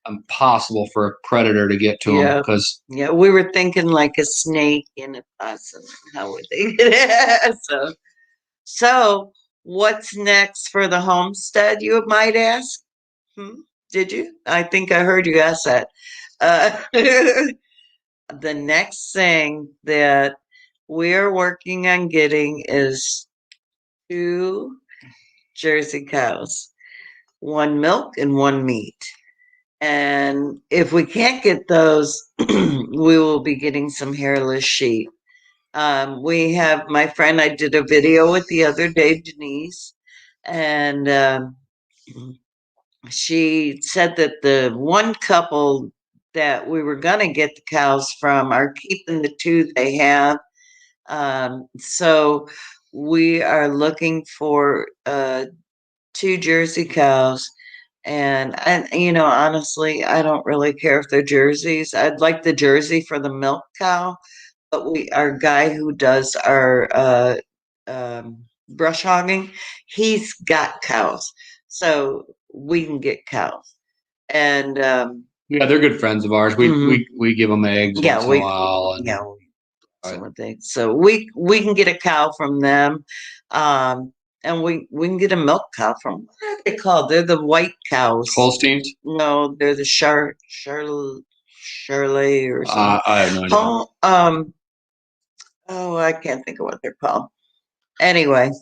impossible for a predator to get to them. Because we were thinking like a snake and a possum. How would they get it? So what's next for the homestead? You might ask. Did you? I think I heard you ask that. The next thing that we're working on getting is 2 Jersey cows, 1 milk and 1 meat. And if we can't get those, we will be getting some hairless sheep. We have my friend I did a video with the other day, Denise, and she said that the one couple that we were going to get the cows from are keeping the 2 they have. So we are looking for 2 Jersey cows. And honestly, I don't really care if they're jerseys. I'd like the jersey for the milk cow, but our guy who does our brush hogging, he's got cows, so we can get cows. And they're good friends of ours. We give them eggs once in a while. So we can get a cow from them. And we can get a milk cow from, what are they called? They're the white cows. Holsteins? No, they're the Shirley or something. I have no idea. I can't think of what they're called. Anyway,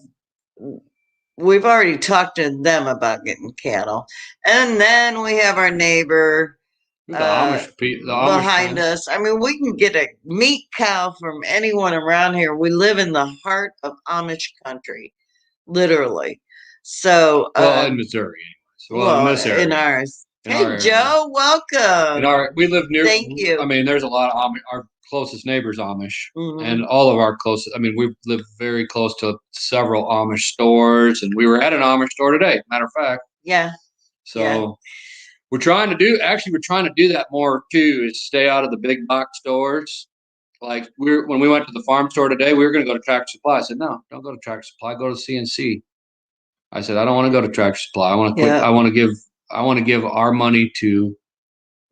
we've already talked to them about getting cattle. And then we have our neighbor behind us. I mean, we can get a meat cow from anyone around here. We live in the heart of Amish country. Literally. So in Missouri, in this area. In ours. Hey, Joe, welcome. We live near. Thank you. I mean, there's a lot of Amish. Our closest neighbors Amish, and all of our closest. I mean, we live very close to several Amish stores, and we were at an Amish store today. Matter of fact. Yeah. So we're trying to do that more too. Is stay out of the big box stores. Like when we went to the farm store today, we were going to go to Tractor Supply. I said, no, don't go to Tractor Supply. Go to CNC. I said, I don't want to go to Tractor Supply. I want to quit. I want to give our money to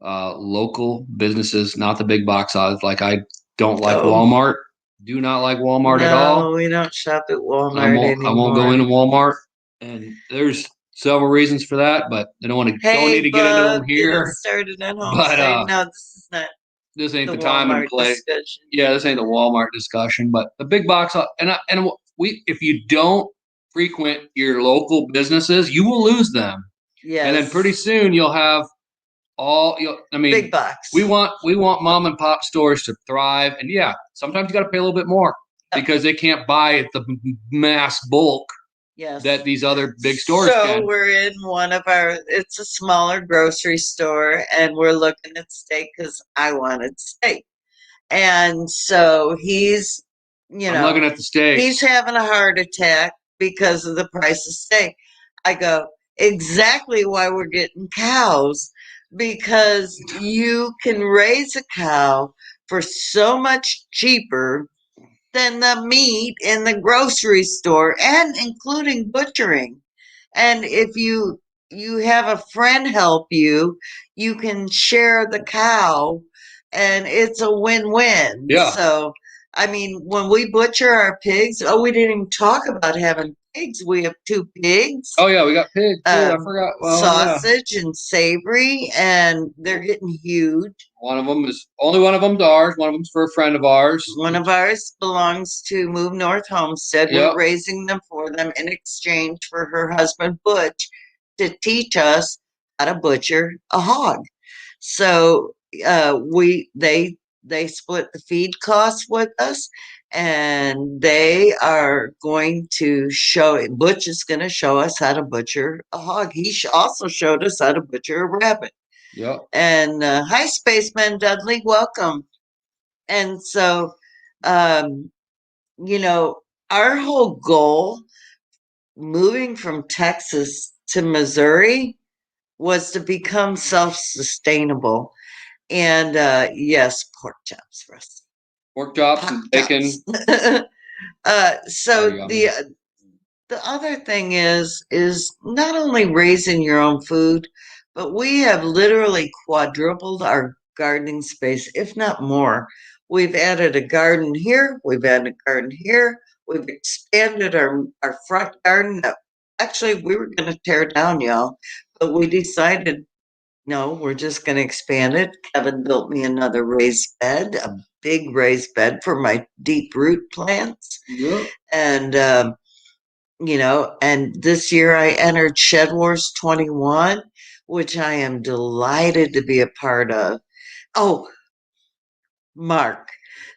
local businesses, not the big box odds. Like I don't like Walmart. Do not like Walmart at all. No, we don't shop at Walmart anymore. I won't go into Walmart, and there's several reasons for that, but I don't need to get into them here. Started at home. But no, this is not. This ain't the time and place. Discussion. Yeah, this ain't the Walmart discussion, but the big box if you don't frequent your local businesses, you will lose them. Yes. And then pretty soon you'll have big box. We want mom and pop stores to thrive, and yeah, sometimes you got to pay a little bit more because they can't buy at the mass bulk that these other big stores can. So we're in it's a smaller grocery store, and we're looking at steak because I wanted steak. And so he's, I'm looking at the steak. He's having a heart attack because of the price of steak. I go, exactly why we're getting cows, because you can raise a cow for so much cheaper than the meat in the grocery store, and including butchering. And if you have a friend help you, you can share the cow, and it's a win-win. Yeah. So I mean, when we butcher our pigs, we didn't even talk about having pigs. We have 2 pigs. Oh yeah, we got pigs too. I forgot. Well, sausage and savory, and they're getting huge. One of them's ours. One of them's for a friend of ours. One of ours belongs to Move North Homestead. Yep. We're raising them for them in exchange for her husband Butch to teach us how to butcher a hog. So they split the feed costs with us, and they are going to Butch is going to show us how to butcher a hog. He also showed us how to butcher a rabbit. Yep. And hi, Spaceman Dudley, welcome. And so, our whole goal moving from Texas to Missouri was to become self-sustainable. And yes, pork chops for us. Pork chops and bacon. So the other thing is not only raising your own food, but we have literally quadrupled our gardening space, if not more. We've added a garden here. We've added a garden here. We've expanded our front garden. Actually, we were going to tear down, y'all, but we decided, no, we're just going to expand it. Kevin built me another raised bed, a big raised bed for my deep root plants. Yeah. And, and this year I entered Shed Wars 21, which I am delighted to be a part of. Oh, Mark.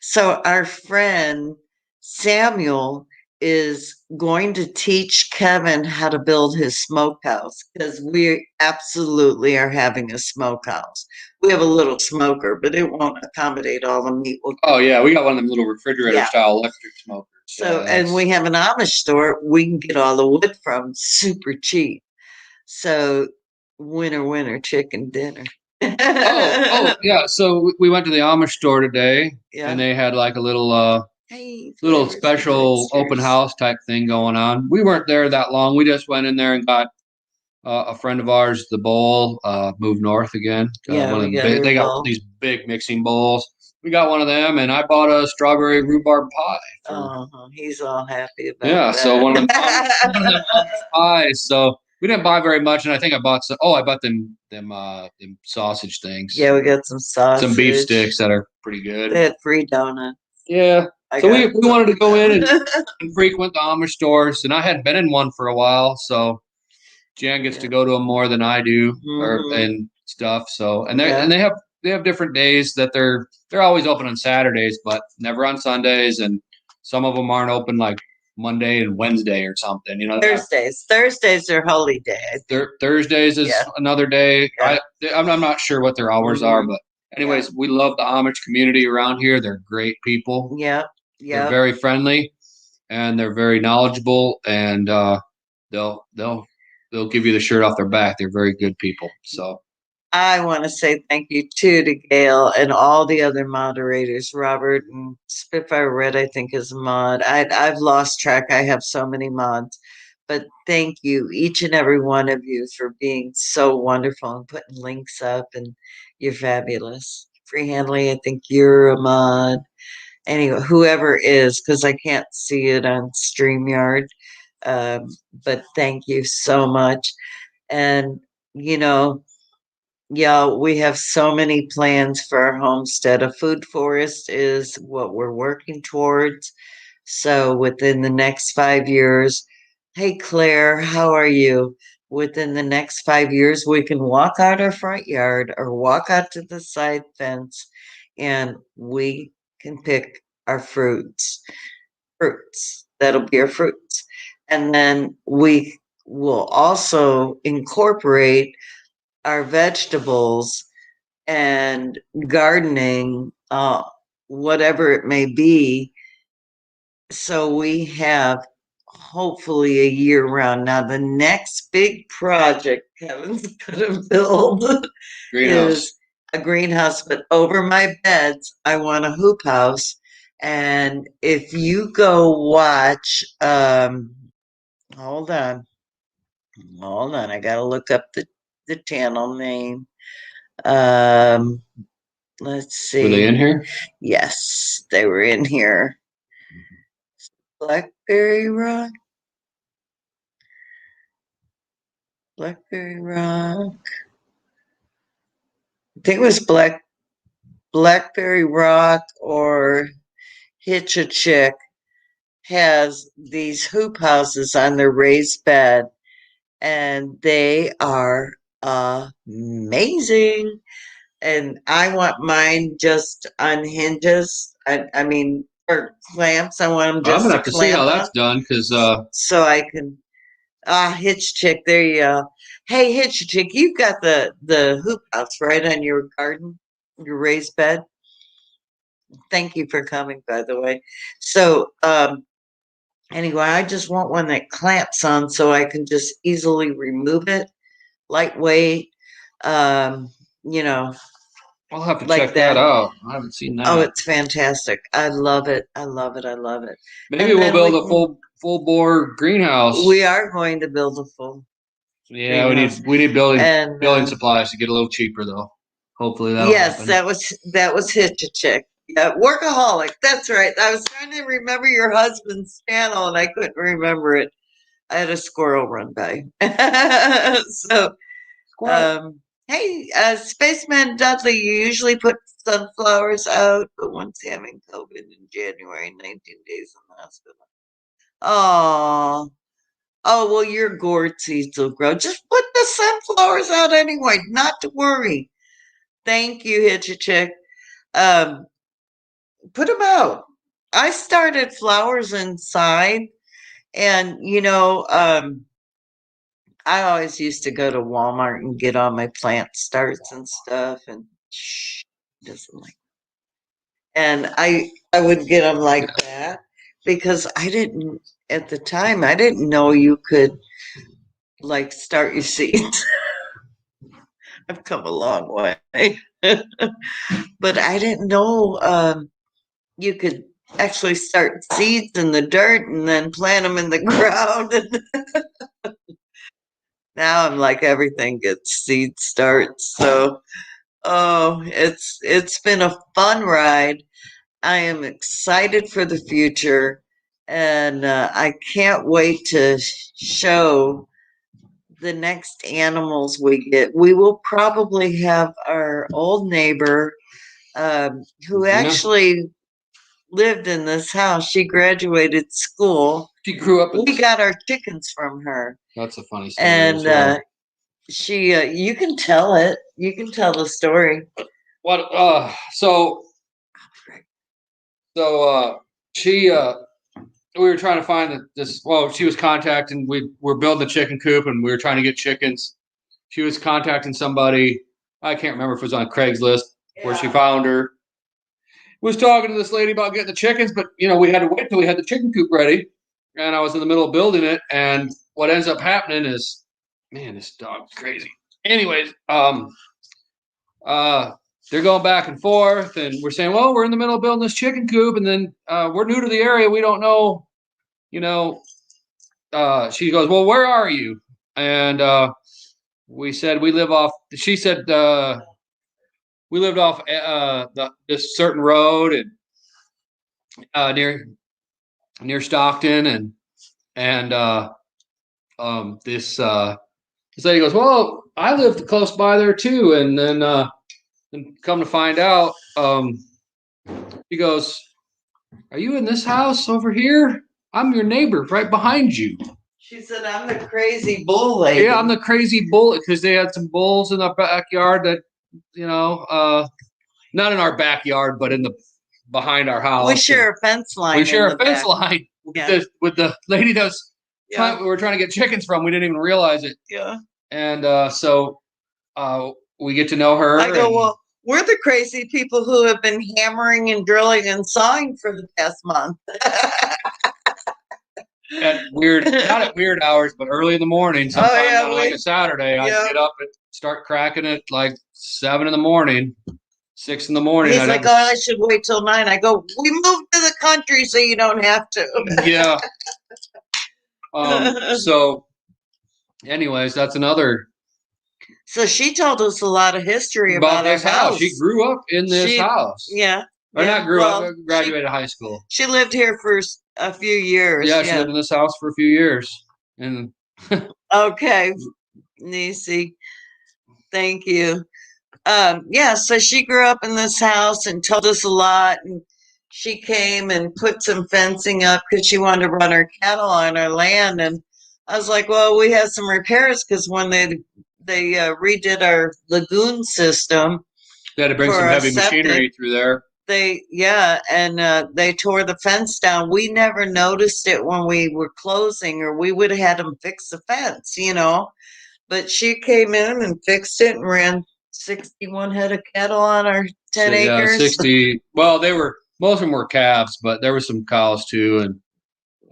So our friend Samuel is going to teach Kevin how to build his smokehouse, because we absolutely are having a smokehouse. We have a little smoker, but it won't accommodate all the meat. Oh yeah, we got one of them little refrigerator style electric smokers. So, and we have an Amish store we can get all the wood from super cheap. So, winner, chicken dinner. oh yeah. So we went to the Amish store today, and they had like a little special open house type thing going on. We weren't there that long. We just went in there and got a friend of ours the bowl. Moved north again. They got these big mixing bowls. We got one of them, and I bought a strawberry rhubarb pie. He's all happy about that. Yeah, so one of them pies. So we didn't buy very much, and I think I bought some. I bought them sausage things. Yeah, we got some sausage, some beef sticks that are pretty good. They had free donuts. Yeah. So we wanted to go in and frequent the Amish stores, and I hadn't been in one for a while, so Jan gets to go to them more than I do, and stuff. So and they have different days that they're always open on Saturdays, but never on Sundays, and some of them aren't open like Monday and Wednesday or something. Thursdays are holy day. Thursdays is another day. Yeah. I'm not sure what their hours are, but anyways, we love the Amish community around here. They're great people. Yeah. They're very friendly, and they're very knowledgeable, and they'll give you the shirt off their back. They're very good people. So I want to say thank you too to Gail and all the other moderators. Robert and Spitfire Red, I think, is a mod. I've lost track. I have so many mods. But thank you, each and every one of you, for being so wonderful and putting links up, and you're fabulous. Free Handley, I think you're a mod. Anyway, whoever is, because I can't see it on StreamYard. But thank you so much. And, we have so many plans for our homestead. A food forest is what we're working towards. So within the next 5 years, hey, Claire, how are you? within the next 5 years, we can walk out our front yard or walk out to the side fence and we can pick our fruits. That'll be our fruits. And then we will also incorporate our vegetables and gardening, whatever it may be. So we have hopefully a year round. Now, the next big project Kevin's going to build is a greenhouse, but over my beds, I want a hoop house. And if you go watch, hold on, I got to look up the channel name. Let's see. Were they in here? Yes, they were in here. Blackberry Rock. Blackberry Rock. I think it was Blackberry Rock or Hitch a Chick has these hoop houses on their raised bed, and they are amazing. And I want mine just on hinges. I mean, or clamps. I want them just. I'm gonna have to see how that's done because so I can. Hitch Chick, there you go. Hey, Hitch Chick, you've got the hoop house right on your garden, your raised bed. Thank you for coming, by the way. So, anyway, I just want one that clamps on so I can just easily remove it, lightweight. You know, I'll have to check that out. I haven't seen that. Oh, it's fantastic. I love it. I love it. I love it. Maybe we'll build a full bore greenhouse. We are going to build a full. Yeah, we need building supplies to get a little cheaper though. Hopefully that'll happen. that was Hitch a Chick. Yeah, Workaholic. That's right. I was trying to remember your husband's channel and I couldn't remember it. I had a squirrel run by. So, hey, Spaceman Dudley, you usually put sunflowers out, but once having COVID in January, 19 days in the hospital. Oh, well, your gourd seeds will grow. Just put the sunflowers out anyway. Not to worry. Thank you, Hitch a Chick. Put them out. I started flowers inside, and I always used to go to Walmart and get all my plant starts and stuff, and doesn't like. And I would get them like that because I didn't at the time. I didn't know you could like start your seeds. I've come a long way, but I didn't know you could actually start seeds in the dirt and then plant them in the ground. Now I'm like everything gets seed starts. So, it's been a fun ride. I am excited for the future, and I can't wait to show the next animals we get. We will probably have our old neighbor who actually lived in this house. She graduated school. She grew up. We got our chickens from her. That's a funny story. And she, you can tell it. You can tell the story. What? She we were trying to find this. Well, she was contacting. We were building the chicken coop, and we were trying to get chickens. She was contacting somebody. I can't remember if it was on Craigslist where she found her. Was talking to this lady about getting the chickens, but we had to wait till we had the chicken coop ready, and I was in the middle of building it. And what ends up happening is, man, this dog's crazy. Anyways, they're going back and forth, and we're saying, well, we're in the middle of building this chicken coop, and then we're new to the area. We don't know, she goes, well, where are you? And we said, she said, we lived off this certain road and near Stockton, and this lady goes, well, I lived close by there too, and then come to find out, he goes, are you in this house over here? I'm your neighbor right behind you. She said, I'm the crazy bull lady. Yeah, I'm the crazy bull, because they had some bulls in the backyard that, not in our backyard, but behind our house. We share a fence line. We share a fence line with the lady that was we were trying to get chickens from. We didn't even realize it. Yeah. And so we get to know her. I go, well, we're the crazy people who have been hammering and drilling and sawing for the past month. Not at weird hours, but early in the morning. Sometimes on like a Saturday, I'd get up and start cracking it like 7 in the morning, 6 in the morning. He's like, I should wait till 9. I go, we moved to the country so you don't have to. Yeah. So, anyways, that's another. So she told us a lot of history about this house. She grew up in this house. Yeah. Or not grew up, graduated high school. She lived here for a few years. Yeah, she lived in this house for a few years. And okay, Nisi, thank you. So she grew up in this house and told us a lot. And she came and put some fencing up because she wanted to run her cattle on our land. And I was like, well, we have some repairs because when they redid our lagoon system, they had to bring some heavy machinery through there. They tore the fence down. We never noticed it when we were closing, or we would have had them fix the fence, But she came in and fixed it and ran 61 head of cattle on our 10 acres. Yeah, 60. Well, most of them were calves, but there were some cows too, and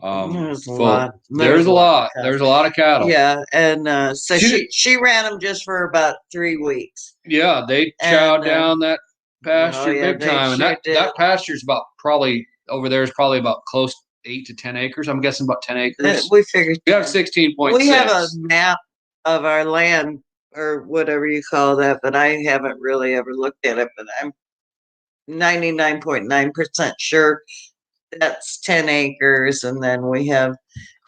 there's a lot. There's a lot of cattle. Yeah, and so she ran them just for about 3 weeks. Yeah, they chowed down that pasture big time, and that pasture is probably about close 8 to 10 acres. I'm guessing about 10 acres. We figured we have 16.6. We have a map of our land, or whatever you call that, but I haven't really ever looked at it. But I'm 99.9% sure that's 10 acres, and then we have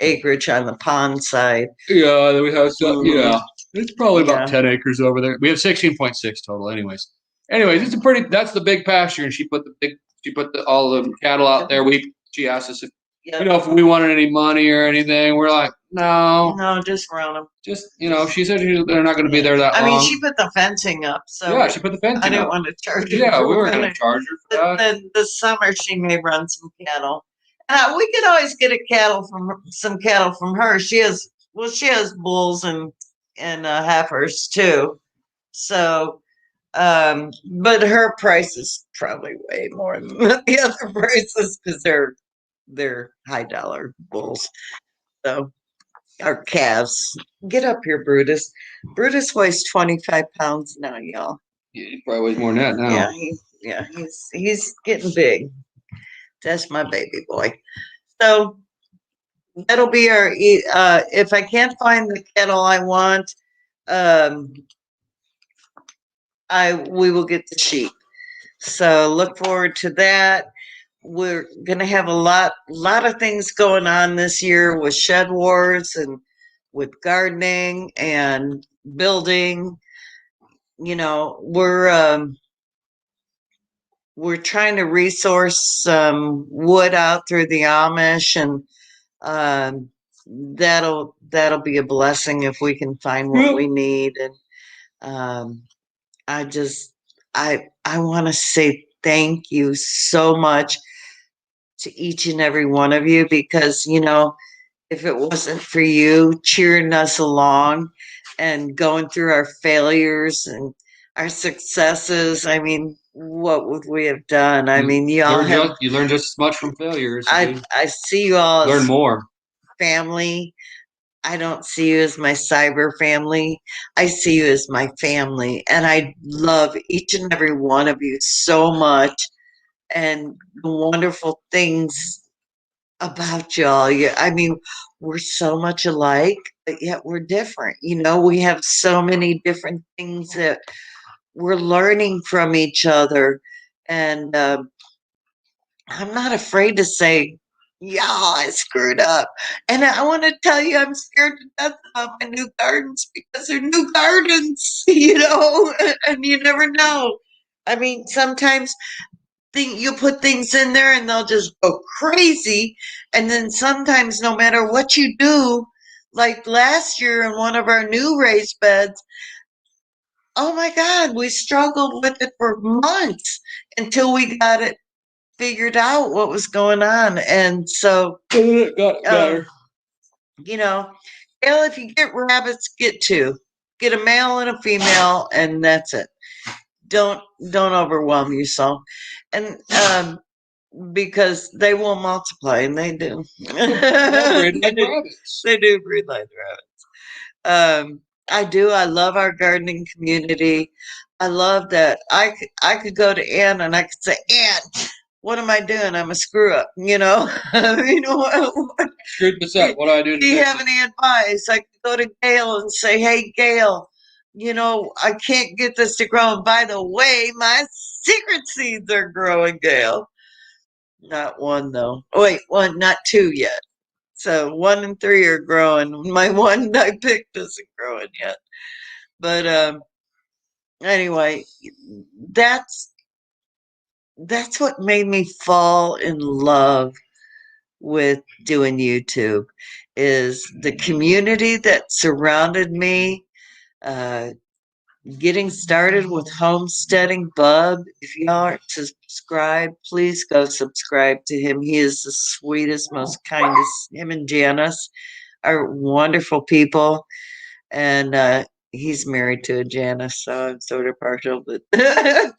acreage on the pond side. Yeah, then we have some. Yeah, it's probably about 10 acres over there. We have 16.6 total, anyways. That's the big pasture, and she put all the cattle out there. She asked us if we wanted any money or anything. We're like, no, just run them. Just she said they're not going to be there that long. I mean, she put the fencing up, so yeah, she put the fencing up. I didn't want to charge her. Yeah, we weren't going to charge her for that. Then this summer she may run some cattle. We could always get some cattle from her. She has bulls and heifers too. So. But her price is probably way more than the other prices because they're high dollar bulls. So our calves. Get up here, Brutus. Brutus weighs 25 pounds now, y'all. Yeah, he probably weighs more than that now. Yeah, he's getting big. That's my baby boy. So that'll be our. If I can't find the kettle I want, we will get the sheep. So look forward to that. We're gonna have a lot of things going on this year with shed wars and with gardening and building. We're trying to resource some wood out through the Amish, and that'll be a blessing if we can find what we need. And I want to say thank you so much to each and every one of you, because, if it wasn't for you cheering us along and going through our failures and our successes, I mean, what would we have done? I mean, you learn just as much from failures. I see you all learn more. Family. I don't see you as my cyber family. I see you as my family. And I love each and every one of you so much, and the wonderful things about y'all. I mean, we're so much alike, but yet we're different. We have so many different things that we're learning from each other. And I'm not afraid to say, yeah, I screwed up. And I want to tell you, I'm scared to death about my new gardens because they're new gardens, and you never know. I mean, sometimes you put things in there and they'll just go crazy. And then sometimes no matter what you do, like last year in one of our new raised beds, oh my God, we struggled with it for months until we got it figured out what was going on. And so it got better. You know, Gail, if you get rabbits, get two. Get a male and a female, and that's it. Don't overwhelm yourself. And because they will multiply, and they do. They breed like rabbits. They do breed like rabbits. I do. I love our gardening community. I love that I could go to Ann and I could say, Ann, what am I doing? I'm a screw up, you know. What, screwed this up. What do I do? Do you have any advice? I could go to Gail and say, hey, Gail, you know, I can't get this to grow. And by the way, my secret seeds are growing, Gail. Not one though. Oh, wait, one, not two yet. So 1 and 3 are growing. My one I picked isn't growing yet. But anyway, that's what made me fall in love with doing YouTube is the community that surrounded me. Uh, Getting started with homesteading. Bub, if you aren't subscribed, please go subscribe to him. He is the sweetest, most kindest. Him and Janice are wonderful people, and he's married to a Janice, so I'm sort of partial. But yeah,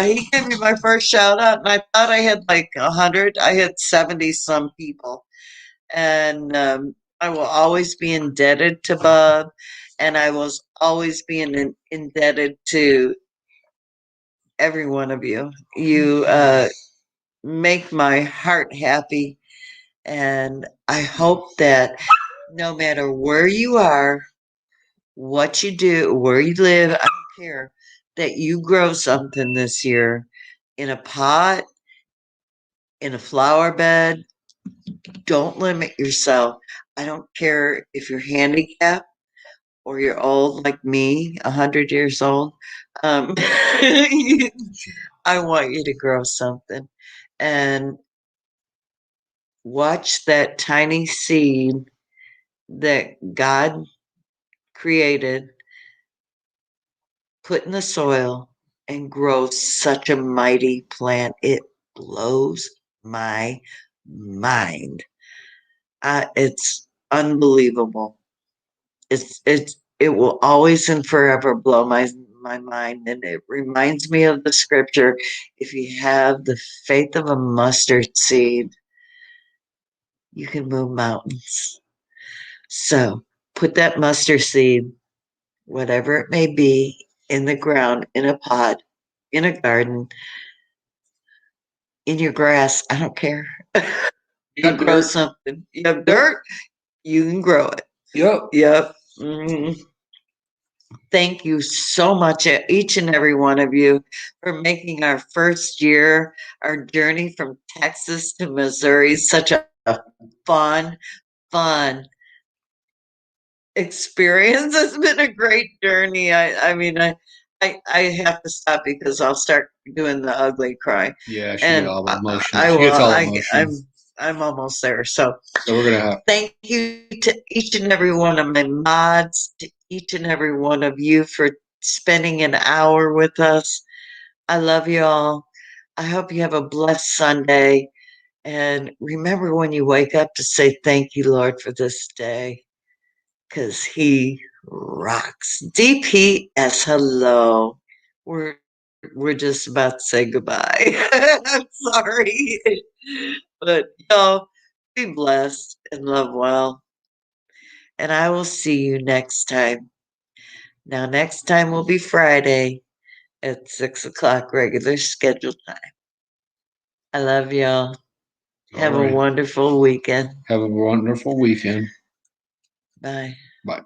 he gave me my first shout out, and I thought I had like 100. I had 70 some people, and I will always be indebted to Bub, and I will always be indebted to every one of you. You make my heart happy, and I hope that no matter where you are, what you do, where you live, I don't care, that you grow something this year in a pot, in a flower bed. Don't limit yourself. I don't care if you're handicapped or you're old like me, 100 years old. I want you to grow something and watch that tiny seed that God created put in the soil and grow such a mighty plant. It blows my mind. It's unbelievable. It will always and forever blow my mind, and it reminds me of the scripture: if you have the faith of a mustard seed, you can move mountains. So put that mustard seed, whatever it may be, in the ground, in a pot, in a garden, in your grass. I don't care. You grow something. You have dirt, you can grow it. Yep. Mm-hmm. Thank you so much, each and every one of you, for making our first year, our journey from Texas to Missouri, such a fun, fun experience. It's been a great journey. I mean, I have to stop because I'll start doing the ugly cry. Yeah, she and get all emotional. I She gets will. all emotional. I'm almost there. So we're gonna have. Thank you to each and every one of my mods, to each and every one of you for spending an hour with us. I love you all. I hope you have a blessed Sunday. And remember when you wake up to say thank you, Lord, for this day, because He rocks. DPS, hello. We're just about to say goodbye. I'm sorry. But y'all be blessed and love well. And I will see you next time. Now, next time will be Friday at 6 o'clock regular scheduled time. I love y'all. Have a wonderful weekend. Have a wonderful weekend. Bye. Bye.